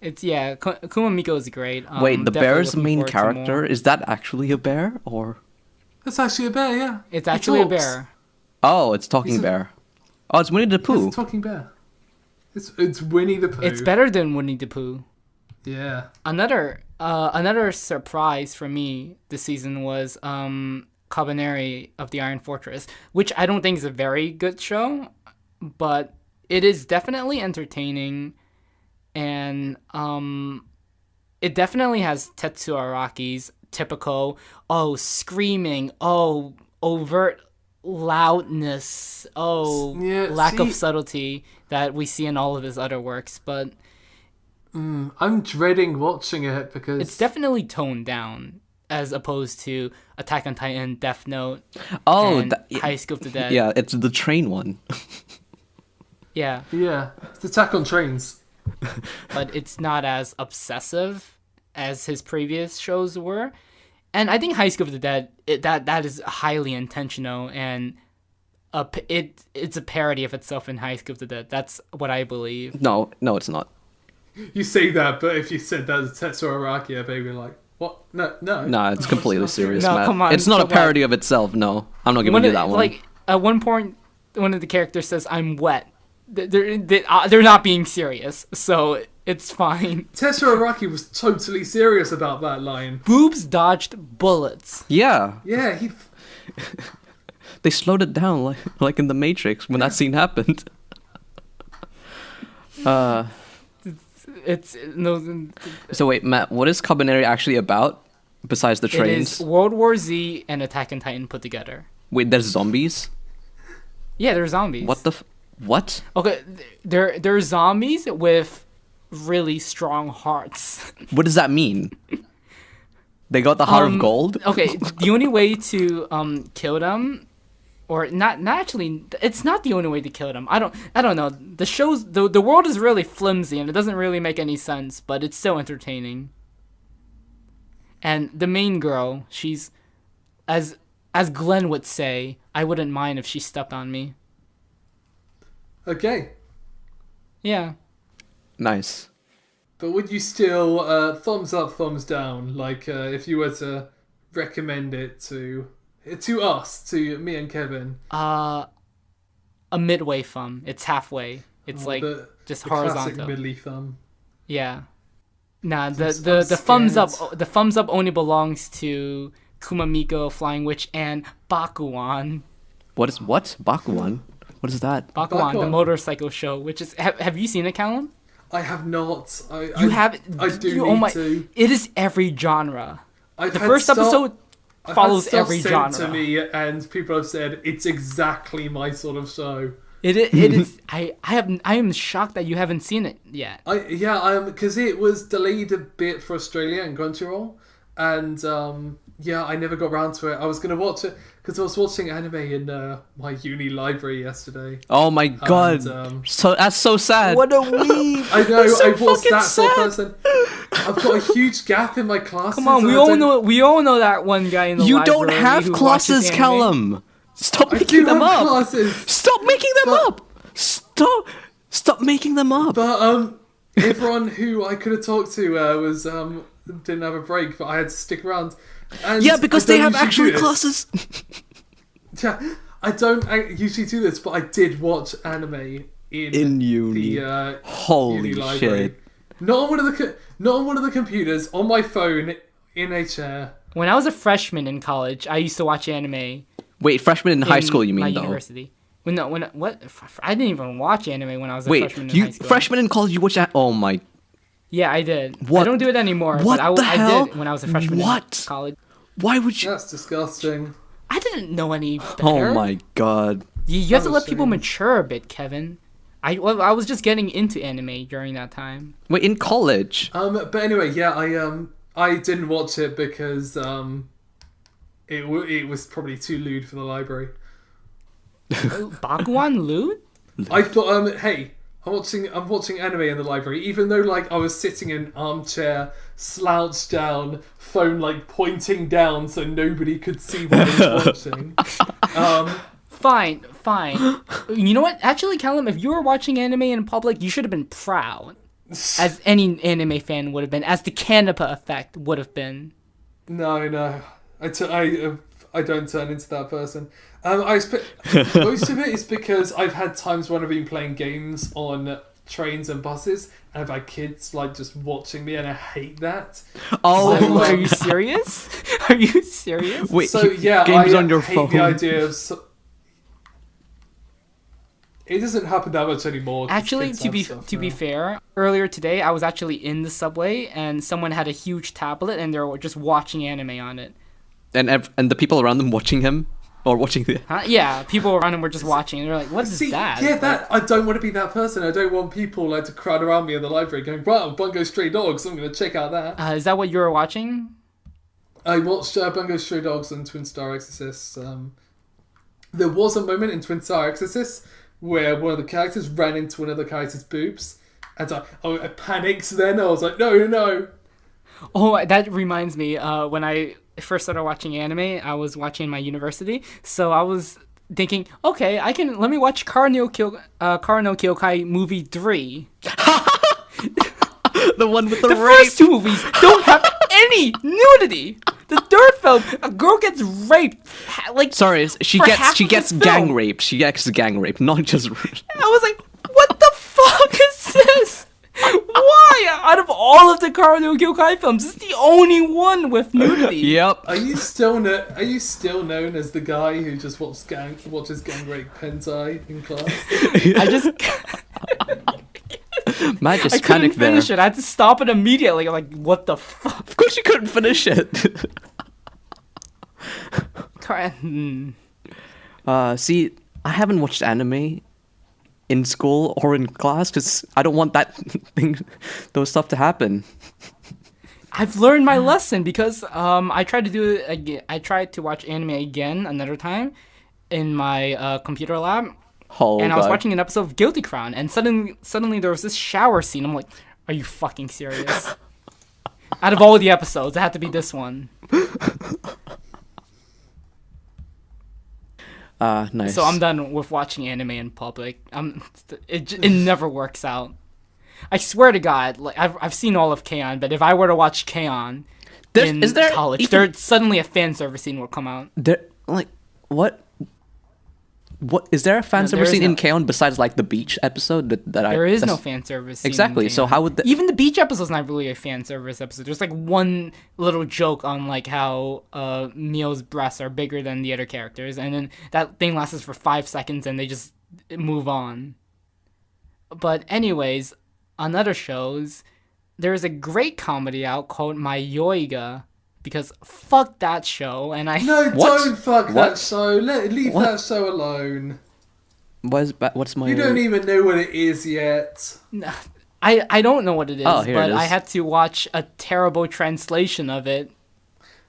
It's Kuma Miko is great. Wait, the bear's main character, is that actually a bear or? It's actually a bear, yeah. It's actually a bear. Oh, it's talking bear. Oh, it's Winnie the Pooh. It's a talking bear. It's Winnie the Pooh. It's better than Winnie the Pooh. Yeah. Another surprise for me this season was Cabaneri of the Iron Fortress, which I don't think is a very good show, but it is definitely entertaining, and it definitely has Tetsuo Araki's typical screaming, overt loudness, lack of subtlety that we see in all of his other works, but I'm dreading watching it because it's definitely toned down as opposed to Attack on Titan, Death Note, High School of the Dead. Yeah, it's the train one. Yeah. It's Attack on Trains. but it's not as obsessive as his previous shows were. And I think High School of the Dead, that is highly intentional, and it's a parody of itself in High School of the Dead. That's what I believe. No, it's not. You say that, but if you said that as Tetsuo Araki, I'd be like, what? No. No, it's completely serious, No, Matt. come on, it's not a come on. parody of itself, no. I'm not giving you that one. Like, at one point, one of the characters says, "I'm wet." They're not being serious, so it's fine. Tetsuo Araki was totally serious about that line. Boobs dodged bullets. Yeah. Yeah, he... They slowed it down like in The Matrix when that scene happened. It's no. So wait, Matt, what is Cabaneri actually about besides the It trains? is World War Z and Attack on Titan put together. Wait, there's zombies? Yeah, they're zombies. What? Okay, they're zombies with really strong hearts. What does that mean? They got the heart of gold? Okay, the only way to kill them, or not actually, it's not the only way to kill them. I don't know. The world is really flimsy and it doesn't really make any sense, but it's so entertaining. And the main girl, she's as Glenn would say, I wouldn't mind if she stepped on me. Okay. Yeah. Nice. But would you still thumbs up, thumbs down? Like if you were to recommend it to us, to me and Kevin? A midway thumb. It's halfway. It's just horizontal. Classic middly thumb. Yeah. Nah, the thumbs up. The thumbs up only belongs to Kumamiko, Flying Witch, and Bakuan. What? Bakuan? What is that? Bakuan, the motorcycle show. Which is have you seen it, Callum? I have not. You have. I do need to. It is every genre. I've The had first episode follows I've had every stuff genre. sent to me, and people have said it's exactly my sort of show. It is. I am shocked that you haven't seen it yet. Because it was delayed a bit for Australia and Crunchyroll, and I never got around to it. I was gonna watch it because I was watching anime in my uni library yesterday. Oh my god! So that's so sad. What a weeb! I know. So I was fucking that sort of sad. person. I've got a huge gap in my classes. Come on, we all know that one guy in the You library don't have who classes, watches anime. Callum. Stop I making do them have up. classes, Stop making them But- up. Stop making them up. but everyone who I could have talked to was didn't have a break, but I had to stick around. And Yeah, because I they don't have usually actual do this. classes. Yeah, I don't usually do this, but I did watch anime In uni. The Holy uni library. shit. Not on one of the computers, on my phone, in a chair. When I was a freshman in college, I used to watch anime. Wait, freshman in high school, you my mean, though? university. What? I didn't even watch anime when I was a Wait, freshman in high school. freshman in college, you watch that? Oh my. Yeah, I did. What? I don't do it anymore. What but the I hell? did when I was a freshman What? in college. Why would you? That's disgusting. I didn't know any better. Oh my god. You have to let people Ashamed. mature a bit, Kevin. I was just getting into anime during that time. Wait, in college? But anyway, yeah, I didn't watch it because it was probably too lewd for the library. Bakuan lewd? I thought, hey, I'm watching anime in the library, even though like I was sitting in an armchair, slouched down, phone like pointing down so nobody could see what I was watching. Fine. You know what? Actually, Callum, if you were watching anime in public, you should have been proud. As any anime fan would have been. As the Kanapa effect would have been. No, I don't turn into that person. Most of it is because I've had times when I've been playing games on trains and buses, and I've had kids like just watching me, and I hate that. Oh, Are you serious? Are you serious? wait. So yeah, games I on your hate phone. the idea of. It doesn't happen that much anymore. 'cause Actually, kids to have be stuff to be now. fair, earlier today I was actually in the subway and someone had a huge tablet and they were just watching anime on it. And the people around them watching him? Or watching the... Huh? Yeah, people around him were just watching and they're like, "What is See, that?" yeah, Like, that I don't want to be that person. I don't want people like to crowd around me in the library going, "Wow, Bungo Stray Dogs! I'm going to check out that." is that what you were watching? I watched Bungo Stray Dogs and Twin Star Exorcist. There was a moment in Twin Star Exorcist where one of the characters ran into another character's boobs, And I panicked then. I was like, no. Oh, that reminds me. When I first started watching anime, I was watching in my university, so I was thinking, okay, let me watch Kara no Kyokai movie 3. The one with the The rape. first 2 movies don't have any nudity. The third film, a girl gets raped. Sorry, she for half gets of the gang film. raped. She gets gang raped, not just. I was like, what the fuck is this? Why? Out of all of the Kara no Kyokai films, this is the only one with nudity. Yep. Are you still known as the guy who just watches gang rape hentai in class? I just Man, just I couldn't panicked there. finish it. I had to stop it immediately. I'm like, what the fuck? Of course, you couldn't finish it. See, I haven't watched anime in school or in class because I don't want those stuff to happen. I've learned my lesson because I tried to do it again. I tried to watch anime again another time in my computer lab. Oh, And I was God. watching an episode of Guilty Crown, and suddenly there was this shower scene. I'm like, are you fucking serious? Out of all the episodes, it had to be this one. Nice. So I'm done with watching anime in public. It never works out. I swear to God, like I've seen all of K-On!, but if I were to watch K-On! In is there college, even- there suddenly a fan service scene will come out. There, like, what? What is there a fan No, service there is scene in no- K-On! Besides like the beach episode There is no fan service scene in Exactly, so K-On! how would even the beach episode's not really a fan service episode. There's like one little joke on like how Mio's breasts are bigger than the other characters, and then that thing lasts for 5 seconds and they just move on. But anyways, on other shows, there's a great comedy out called My Yoiga, because fuck that show, and I No, What? don't fuck What? that show. Leave What? that show alone. what's my You don't even know what it is yet. I don't know what it is, Oh, here it but I is. had to watch a terrible translation of it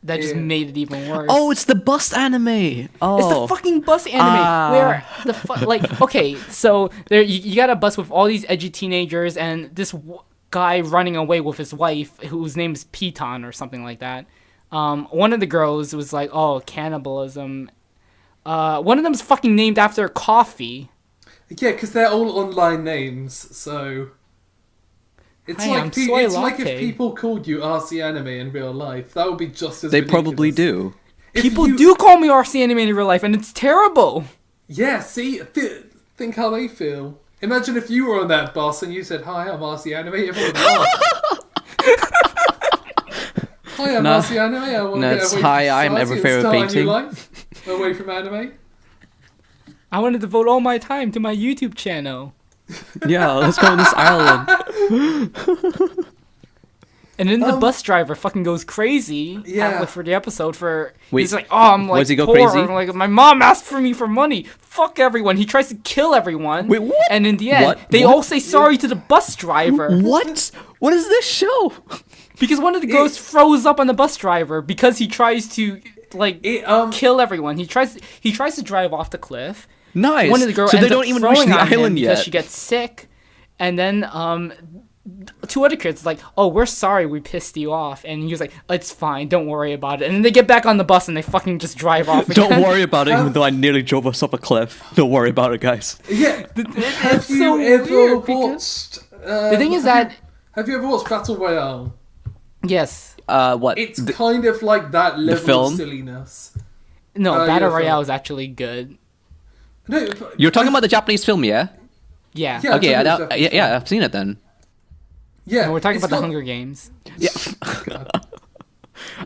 that just Yeah. made it even worse. Oh, it's the bus anime. Oh, It's the fucking bus anime where like okay, so there you got a bus with all these edgy teenagers and this guy running away with his wife whose name is Piton or something like that. One of the girls was like, "Oh, cannibalism." One of them's fucking named after coffee. Yeah, because they're all online names, so it's Hi, I'm like Soy it's like if Latte. people called you RC Anime in real life. That would be just as they ridiculous. probably do. If People you- do call me RC Anime in real life, and it's terrible. Yeah, see, think how they feel. Imagine if you were on that bus and you said, "Hi, I'm RC Anime." Everyone would laugh. Hi, I'm No. RC Anime. I want No, to get it's away hi, from I'm society Ever and Favorite start a new Painting. life away from anime. I want to devote all my time to my YouTube channel. Yeah, let's go on this island. And then the bus driver fucking goes crazy Yeah. halfway through the episode Wait, he's like, oh, I'm like does he go poor. crazy? I'm like, my mom asked for me for money. Fuck everyone. He tries to kill everyone. Wait, what? And in the end, What? they What? all say sorry to the bus driver. What? What is this show? Because one of the girls froze up on the bus driver because he tries to like kill everyone. He tries to drive off the cliff. Nice. One of the girls so ends they don't up even reach throwing the on him island because yet. she gets sick, and then two other kids like, "Oh, we're sorry, we pissed you off," and he was like, "It's fine, don't worry about it." And then they get back on the bus and they fucking just drive off. Again. Don't worry about it, even though I nearly drove us off a cliff. Don't worry about it, guys. Yeah, have It's you so ever weird because watched? the thing is that Have you ever watched Battle Royale? yes, What? It's kind of like that level film? of silliness. no, yeah, Battle fine. Royale is actually good. No, You're talking about the Japanese film, yeah? Yeah, Yeah. Okay, Japanese Japanese yeah, I've seen it then. Yeah, and we're talking it's about the got- Hunger Games. Yeah.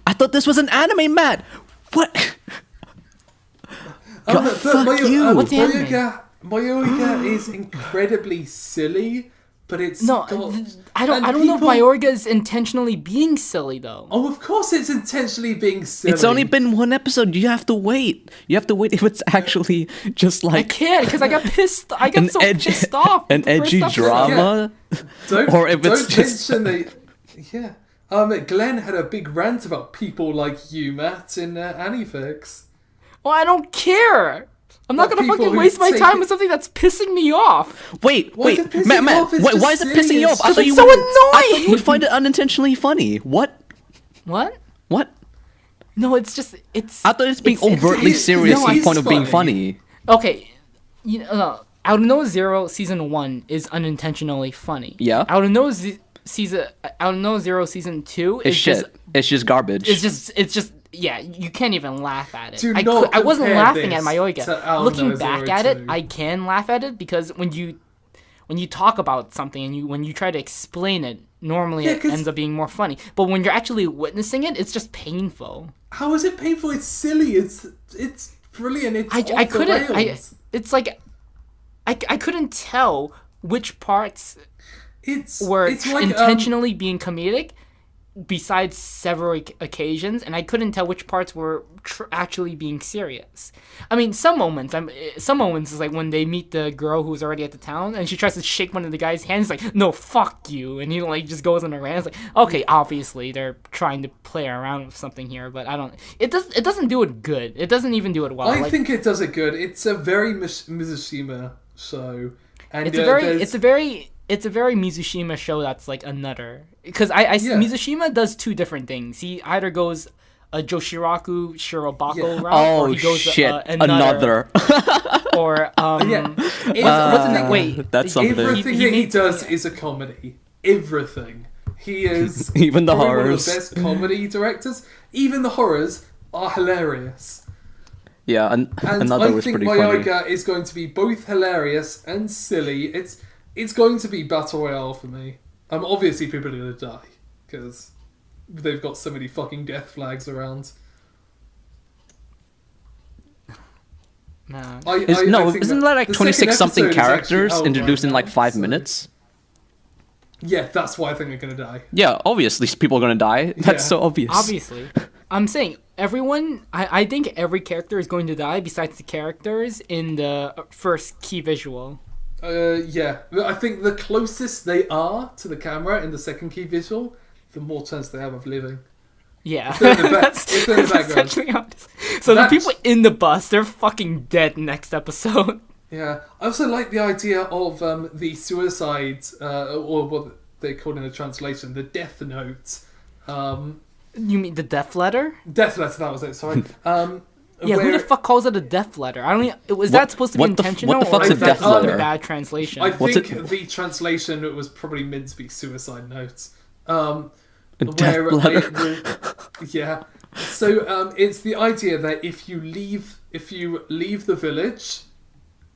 I thought this was an anime, Matt. What? God, fuck you. What's the anime? Mayoiga is incredibly silly, but it's No, got- I don't and know if people- Mayorga is intentionally being silly though. Oh, of course it's intentionally being silly. It's only been one episode. You have to wait. You have to wait if it's actually just I like can't because I got pissed. I got an so edgy, pissed off. an the first edgy episode. drama. Don't, or if it's don't just- mention the yeah. Glenn had a big rant about people like you, Matt, in Anifix. Well, I don't care. I'm not gonna fucking waste my time with something that's pissing me off. Wait, Why is it pissing Matt, you off? It's why just is it pissing silly. you off? It's so annoying. I thought you would find it unintentionally funny. What? What? What? No, it's just I thought it's being overtly serious no, to the it's point of being funny. funny. okay. You know, Out of No Zero season 1 is unintentionally funny. Yeah. Out of No Zero season 2 It's is shit. just It's just garbage. it's just yeah, you can't even laugh at it. Do I not wasn't compare laughing at this Mayoiga. to Out of Looking No back Zero at it, 2. I can laugh at it because when you talk about something and when you try to explain it, normally it 'cause- ends up being more funny. But when you're actually witnessing it, it's just painful. How is it painful? It's silly. It's brilliant. It's I off the couldn't. rails. It's like I couldn't tell which parts were it's like, intentionally being comedic, besides several occasions, and I couldn't tell which parts were actually being serious. I mean, some moments is like when they meet the girl who's already at the town, and she tries to shake one of the guy's hands. Like, no, fuck you, and he like just goes on a rant. It's like, okay, obviously they're trying to play around with something here, but I don't. It doesn't do it good. It doesn't even do it well. I think it does it good. It's a very Mizushima show, and It's a very Mizushima show that's like a nutter. Because Mizushima does two different things. He either goes a Joshiraku Shirobako route, or he goes shit, a nutter. Or what's the name? Wait, that's something. Everything he does is a comedy. Everything. He is Even the probably one of horrors. the best comedy directors. Even the horrors are hilarious. Yeah, And another I was think pretty funny. Mayoiga is going to be both hilarious and silly. It's going to be Battle Royale for me. Obviously people are going to die, because they've got so many fucking death flags around. Nah. Isn't that like the 26 second something episode is characters actually out introduced right in like now, 5 so- minutes? Yeah, that's why I think they're going to die. Yeah, obviously people are gonna die. That's Yeah. so obvious. Obviously. I'm saying everyone, I think every character is going to die besides the characters in the first key visual. Yeah. I think the closest they are to the camera in the second key visual, the more chance they have of living. Yeah. If they're in the if they're in the background. essentially how it is. So the people in the bus, they're fucking dead next episode. Yeah, I also like the idea of the suicide, or what they call in the translation, the death note. You mean the death letter? Death letter, that was it, sorry. Yeah, who the fuck calls it a death letter? I don't. Was that supposed to be what the intentional, fuck's or a is that death just a letter? bad translation? I What's think the translation was probably meant to be suicide notes. A death letter. Yeah. So it's the idea that if you leave the village,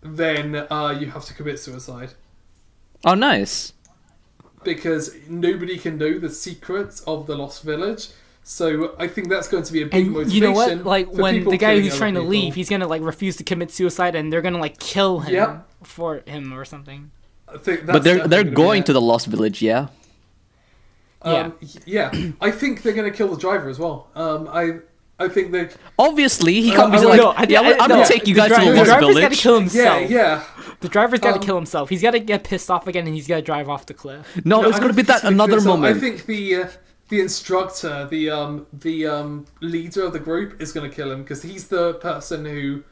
then you have to commit suicide. Oh, nice. Because nobody can know the secrets of the lost village. So I think that's going to be a big and motivation. you know what? Like for when people the guy killing who's other trying to people. leave, he's gonna like refuse to commit suicide, and they're gonna like kill him Yep. for him or something. I think But they're going to the lost village, yeah. Yeah, I think they're going to kill the driver as well. I think they. Obviously, he can't be I- like, no, I'm gonna take you guys to the The lost driver's village. gotta kill himself. Yeah. The driver's gotta kill himself. He's gotta get pissed off again, and he's gotta drive off the cliff. No, it's I gonna don't be think that it's gonna another kill himself. moment. I think the instructor, the leader of the group, is going to kill him because he's the person who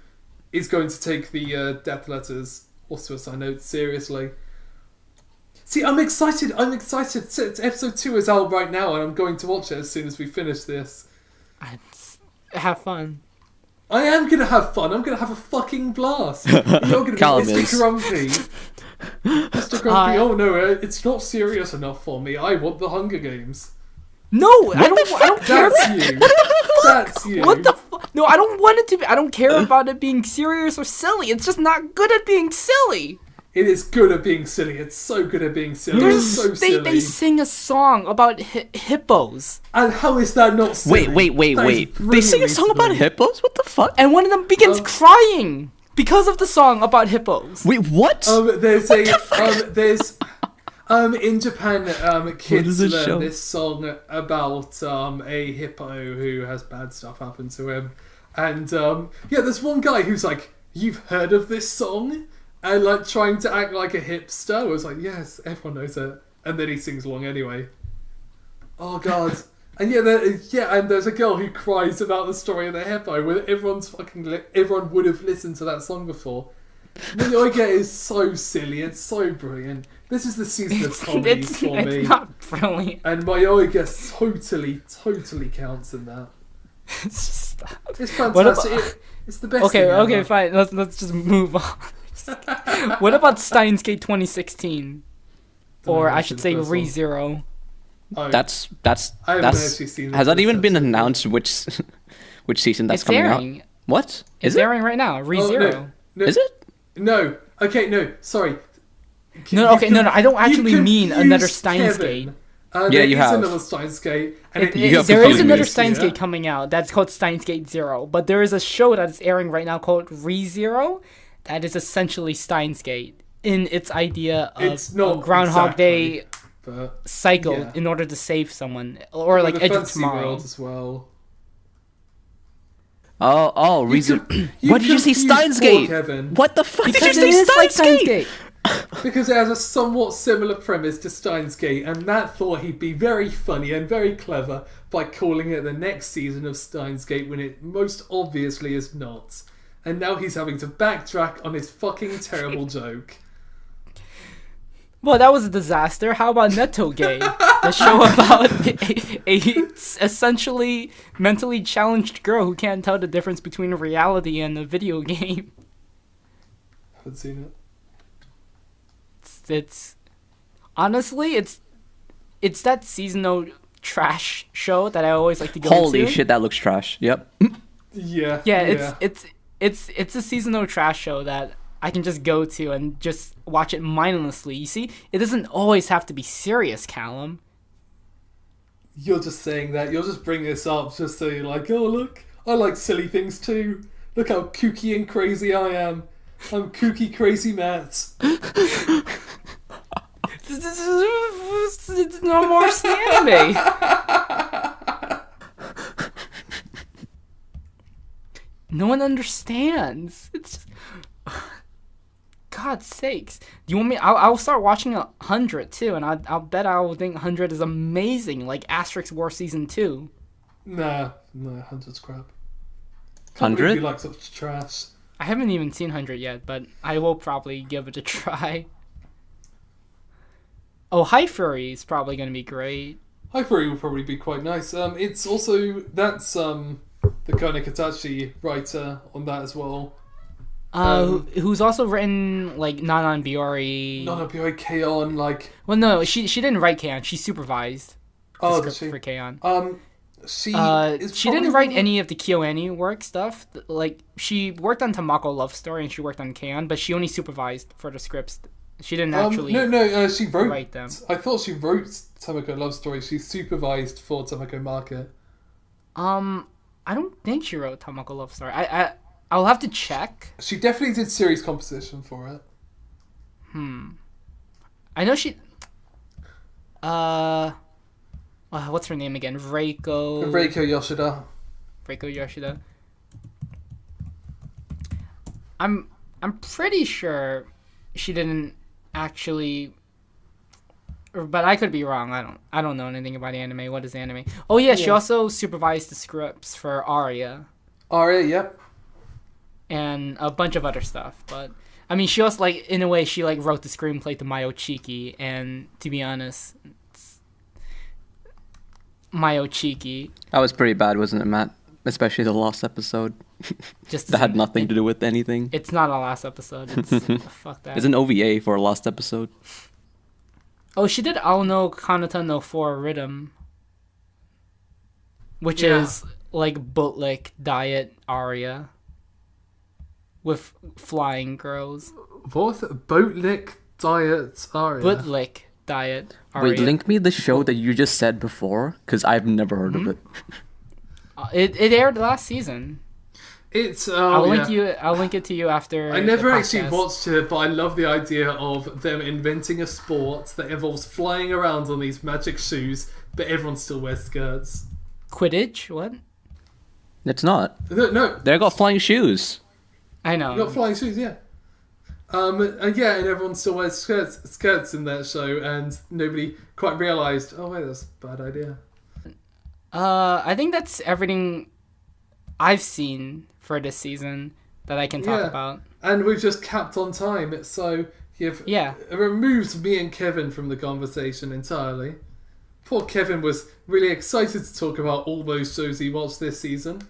is going to take the death letters or suicide notes seriously. See, I'm excited. Episode 2 is out right now, and I'm going to watch it as soon as we finish this. Have fun. I am going to have fun. I'm going to have a fucking blast. You're going to be Callum is. Mr. Grumpy. Mr. Grumpy, oh no, it's not serious enough for me. I want the Hunger Games. No, I don't care. That's you. That's you. What the fuck? No, I don't want it to be. I don't care about it being serious or silly. It's just not good at being silly. It is good at being silly. It's so good at being silly. It's so silly. They sing a song about hippos. And how is that not silly? Wait. They sing a song about hippos? What the fuck? And one of them begins crying because of the song about hippos. Wait, what? There's in Japan, kids this learn show? this song about a hippo who has bad stuff happen to him. And there's one guy who's like, "You've heard of this song?" And like trying to act like a hipster. I was like, "Yes, everyone knows it." And then he sings along anyway. Oh god. And and there's a girl who cries about the story of the hippo. Where everyone would have listened to that song before. Mayoiga is so silly. It's so brilliant. This is the season of comedy for me. It's not brilliant. And Mayoiga totally counts in that. Stop. It's fantastic. It's the best. Okay, fine. Let's just move on. What about Steins Gate 2016? Or I should say ReZero. Oh, That's I haven't actually seen has that even been episode. announced which season that's It's coming airing. out? What? It's airing right now. ReZero. No, Is it? No. Okay, no. Sorry. No, I don't actually You've mean confused another Steins Kevin. Gate. Yeah, you have. another Steins Gate. And You have There is completely another missed, Steins yeah. Gate coming out that's called Steins Gate Zero, but there is a show that is airing right now called ReZero that is essentially Steins Gate in its idea of It's not a Groundhog exactly, Day but cycle yeah. in order to save someone, or like the Edge of Fantasy Tomorrow. World as well. Oh, reason. you What did you see? confused Steins poor Gate. Kevin. What the fuck Because did it you see? is like Steins Steins Gate. Gate. Because it has a somewhat similar premise to Steins Gate, and Matt thought he'd be very funny and very clever by calling it the next season of Steins Gate when it most obviously is not. And now he's having to backtrack on his fucking terrible joke. Well, that was a disaster. How about Neto Gay? The show about a essentially mentally challenged girl who can't tell the difference between reality and a video game. Haven't seen it. It's honestly it's that seasonal trash show that I always like to go Holy to. shit, that looks trash. Yep. Yeah, it's a seasonal trash show that I can just go to and just watch it mindlessly. You see, it doesn't always have to be serious, Callum. You're just saying that. You're just bringing this up just so you're like, oh look, I like silly things too. Look how kooky and crazy I am. I'm kooky crazy Matt. It's no more anime. No one understands. It's just... God's sakes. Do you want me... I'll start watching 100 too, and I'll bet I will think 100 is amazing, like Asterix War Season 2. Nah, 100's crap. 100? You like such trash. I haven't even seen 100 yet, but I will probably give it a try. Oh, High Fury is probably going to be great. High Fury will probably be quite nice. It's also... That's the Kona Katachi writer on that as well. Who's also written like Nanan Biori. Nana Bioi K-On! Like... Well, no, she didn't write K-On! She supervised the Oh, script did she? for K-On! She She didn't write any of the KyoAni work stuff. Like she worked on Tamako Love Story and she worked on K-On!, but she only supervised for the scripts. She didn't actually. No. She wrote write them. I thought she wrote Tamako Love Story. She supervised for Tamako Market. I don't think she wrote Tamako Love Story. I'll have to check. She definitely did series composition for it. I know she. What's her name again? Reiko Yoshida. Reiko Yoshida. I'm pretty sure she didn't actually, but I could be wrong. I don't know anything about anime. What is anime? Oh yeah, she also supervised the scripts for Aria Aria, yep. and a bunch of other stuff. But I mean, she also like in a way she like wrote the screenplay to Mayo Chiki, and to be honest, Mayo Chiki That was pretty bad, wasn't it, Matt? Especially the last episode. just That had nothing to do with anything. It's not a last episode. It's fuck that. It's an OVA for a last episode. Oh, she did Aono Kanata no 4 Rhythm, which is like bootlick diet aria with flying girls. What was it? Boatlick Diet Aria. Bootlick diet aria. Wait, link me the show that you just said before, because I've never heard of it. It aired last season. It's I'll link it to you after. I never the actually podcast. watched it, but I love the idea of them inventing a sport that involves flying around on these magic shoes, but everyone still wears skirts. Quidditch. What? It's not. No, They got flying shoes. I know. you got flying shoes, yeah. And everyone still wears skirts in that show, and nobody quite realised, oh wait, that's a bad idea. I think that's everything I've seen for this season that I can talk about. And we've just capped on time, so you've removed me and Kevin from the conversation entirely. Poor Kevin was really excited to talk about all those shows he watched this season.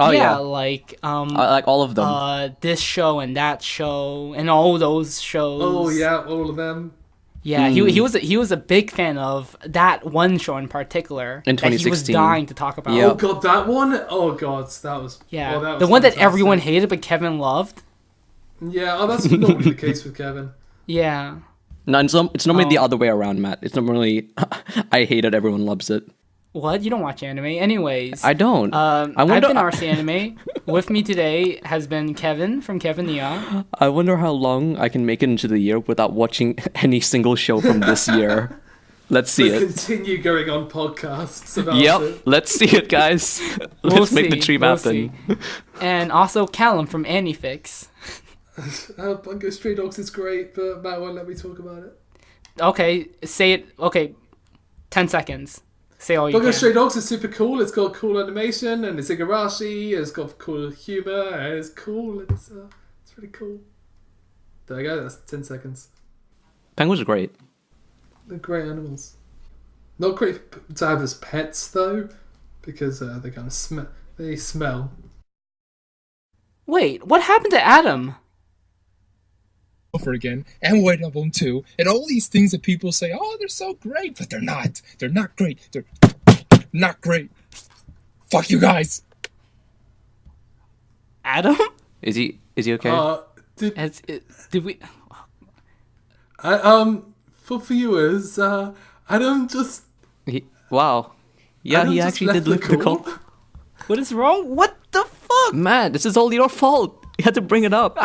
Oh yeah, like like all of them. This show and that show and all those shows. Oh yeah, all of them. Yeah, he was a big fan of that one show in particular in 2016. that he was dying to talk about. Yep. Oh god, that one! Oh god, that was that was the one fantastic. that everyone hated but Kevin loved. Yeah, that's normally the case with Kevin. Yeah. No, it's normally the other way around, Matt. It's normally I hate it, everyone loves it. What? You don't watch anime? Anyways. I don't. I've been RC Anime. With me today has been Kevin from Kevin Nia. I wonder how long I can make it into the year without watching any single show from this year. Let's see it. Continue going on podcasts about it. Let's see it, guys. Let's make the dream happen. And also Callum from Anifix. Bungo Stray Dogs is great, but Matt won't let me talk about it. Okay, say it. Okay, 10 seconds. Say all you Bungo can. Stray Dogs is super cool. It's got cool animation, and it's Igarashi. It's got cool humor, and it's cool. It's really cool. There you go. That's 10 seconds. Penguins are great. They're great animals. Not great to have as pets though, because they kind of smell. They smell. Wait, what happened to Adam? Over again, and White Album 2, and all these things that people say, oh, they're so great, but they're not. They're not great. They're not great. Fuck you guys. Adam? Is he okay? Did we? For viewers, Adam just. Wow. Yeah, Adam he just actually left did leave the call. What is wrong? What the fuck? Man, this is all your fault. You had to bring it up.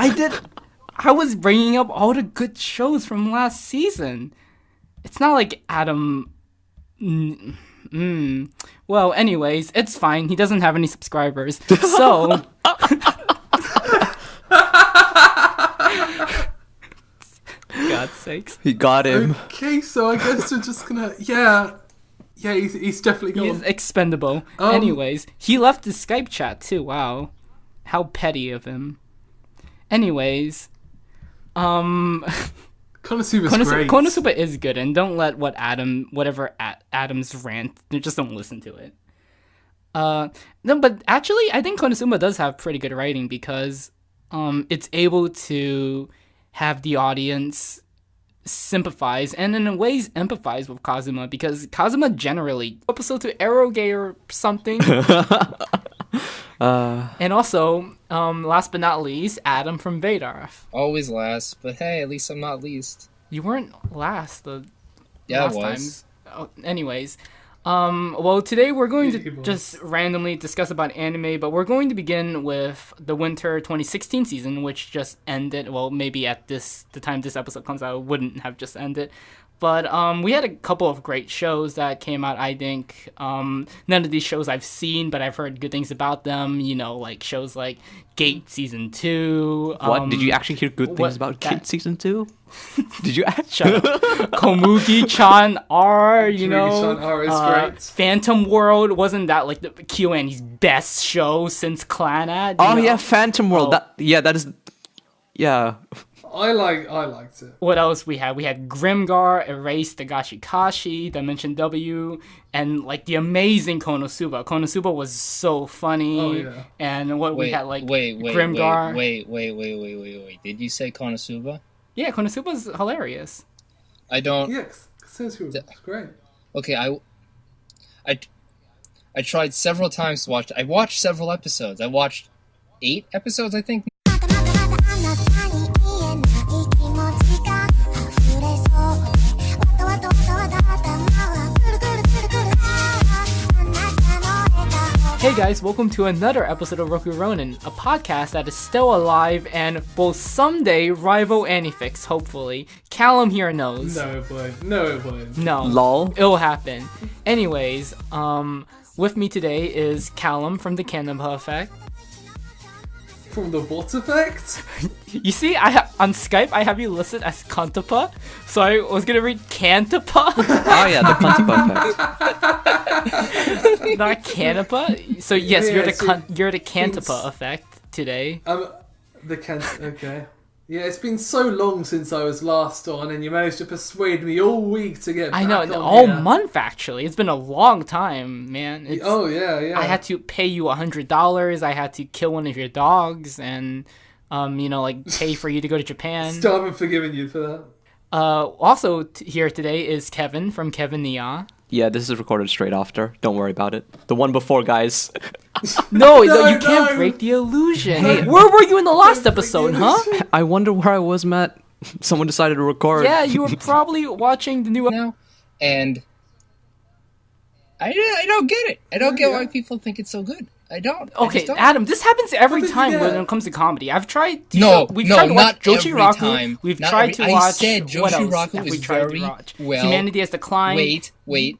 I was bringing up all the good shows from last season. It's not like Adam. Well, anyways, it's fine. He doesn't have any subscribers, so. God's sakes. He got him. Okay, so I guess we're just gonna. Yeah, he's definitely gone. He's expendable. Anyways, he left his Skype chat too. Wow, how petty of him. Anyways. KonoSuba's great. KonoSuba is good, and don't let whatever Adam's rant, just don't listen to it. No, but actually, I think KonoSuba does have pretty good writing because, it's able to have the audience sympathize and in ways empathize with Kazuma because Kazuma generally episode to Eroge or something. And also, last but not least, Adam from Vadarth. Always last, but hey, at least I'm not least. You weren't last I last was. time. Oh, anyways, well, today we're going to just randomly discuss about anime, but we're going to begin with the winter 2016 season, which just ended. Well, maybe at the time this episode comes out, it wouldn't have just ended. But we had a couple of great shows that came out, I think. None of these shows I've seen, but I've heard good things about them. You know, like shows like Gate Season 2. What? Did you actually hear good things about Gate Season 2? Did you actually? Shut up. Komugi-chan R, you know. Komugi-chan R is great. Phantom World, wasn't that like the KyoAni's best show since Clannad? Oh, yeah, Phantom World. That is... Yeah. I liked it. What else we had? We had Grimgar, Erase, Dagashi Kashi, Dimension W, and like the amazing KonoSuba. KonoSuba was so funny. Oh yeah. And we had like Grimgar. Wait. Did you say KonoSuba? Yeah, KonoSuba's hilarious. I don't. Yeah, KonoSuba was great. Okay, I tried several times to watch. I watched several episodes. I watched 8 episodes, I think. Hey guys, welcome to another episode of Roku Ronin, a podcast that is still alive and will someday rival Anifix, hopefully. Callum here knows. No, it won't. No. Lol. It'll happen. Anyways, with me today is Callum from the KonoSuba Effect. from the what effect? You see, on Skype I have you listed as Kantapa, so I was gonna read Cantapa. Oh yeah, the Kantipa effect. Not Canapa. So yes, you're the Cantapa effect today. Okay. Yeah, it's been so long since I was last on, and you managed to persuade me all week to get back on. I know, all month actually. It's been a long time, man. Yeah. I had to pay you $100. I had to kill one of your dogs, and pay for you to go to Japan. Still haven't forgiven you for that. Also here today is Kevin from Kevin Nia. Yeah, this is recorded straight after. Don't worry about it. The one before, guys. No, you can't break the illusion. Hey, where were you in the last episode, huh? I wonder where I was, Matt. Someone decided to record. Yeah, you were probably watching the new now, and I don't get it. I don't get why people think it's so good. I don't. Okay, I don't. Adam, this happens every time when it comes to comedy. I've tried. We've tried to watch Joshi-Raku. We've tried to watch. I said Joshi-Raku is very well. Humanity Has Declined. Wait.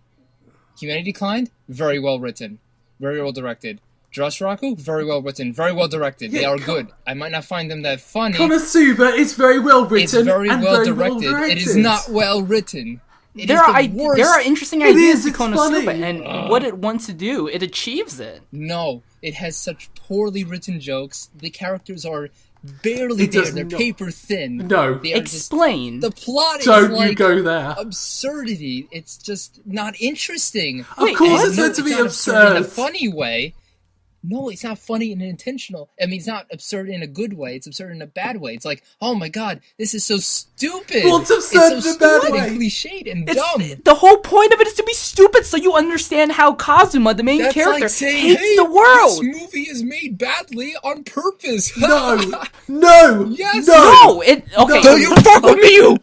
Humanity Declined. Very well written. Very well directed. Joshi-Raku, very well written, very well directed. They are good. I might not find them that funny. KonoSuba is very well written. It's very well directed. It is not well written. There are interesting ideas to KonoSuba, and what it wants to do, it achieves it. No, it has such poorly written jokes. The characters are barely there. They're paper thin. No. Explain. The plot is you go there. Absurdity. It's just not interesting. Of course it's meant to be absurd. In a funny way. No, it's not funny and intentional. I mean, it's not absurd in a good way. It's absurd in a bad way. It's like, oh my god, this is so stupid. Well, it's absurd in a bad way. And cliched and dumb. The whole point of it is to be stupid, so you understand how Kazuma, the main character, like saying, hates the world. This movie is made badly on purpose. No. Yes. No. Okay. Don't you fuck with me, you.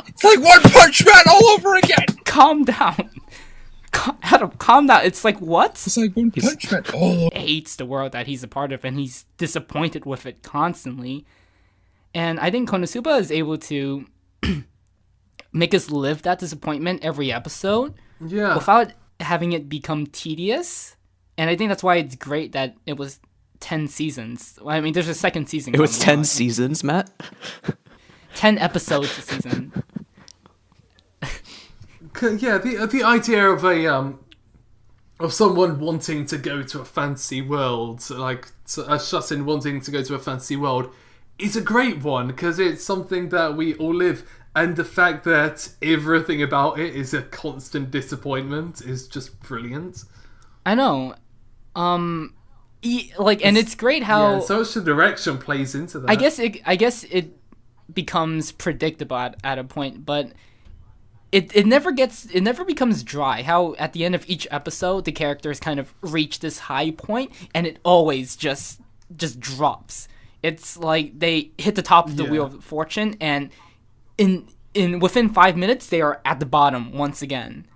It's like One Punch Man all over again. Calm down. Adam, calm down. It's like, what? It's like One Punch Man. He hates the world that he's a part of, and he's disappointed with it constantly. And I think KonoSuba is able to make us live that disappointment every episode without having it become tedious. And I think that's why it's great that it was 10 seasons. I mean, there's a second season. It was 10 seasons, Matt? 10 episodes a season. Yeah, the idea of someone wanting to go to a fantasy world, like a shut-in wanting to go to a fantasy world, is a great one because it's something that we all live, and the fact that everything about it is a constant disappointment is just brilliant. I know, and it's great how so much the direction plays into that. I guess it becomes predictable at a point, but. It never becomes dry. How at the end of each episode the characters kind of reach this high point and it always just drops. It's like they hit the top of the wheel of fortune and in within 5 minutes they are at the bottom once again.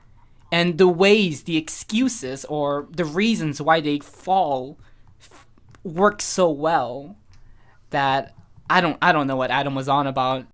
And the excuses or the reasons why they fall work so well that I don't know what Adam was on about.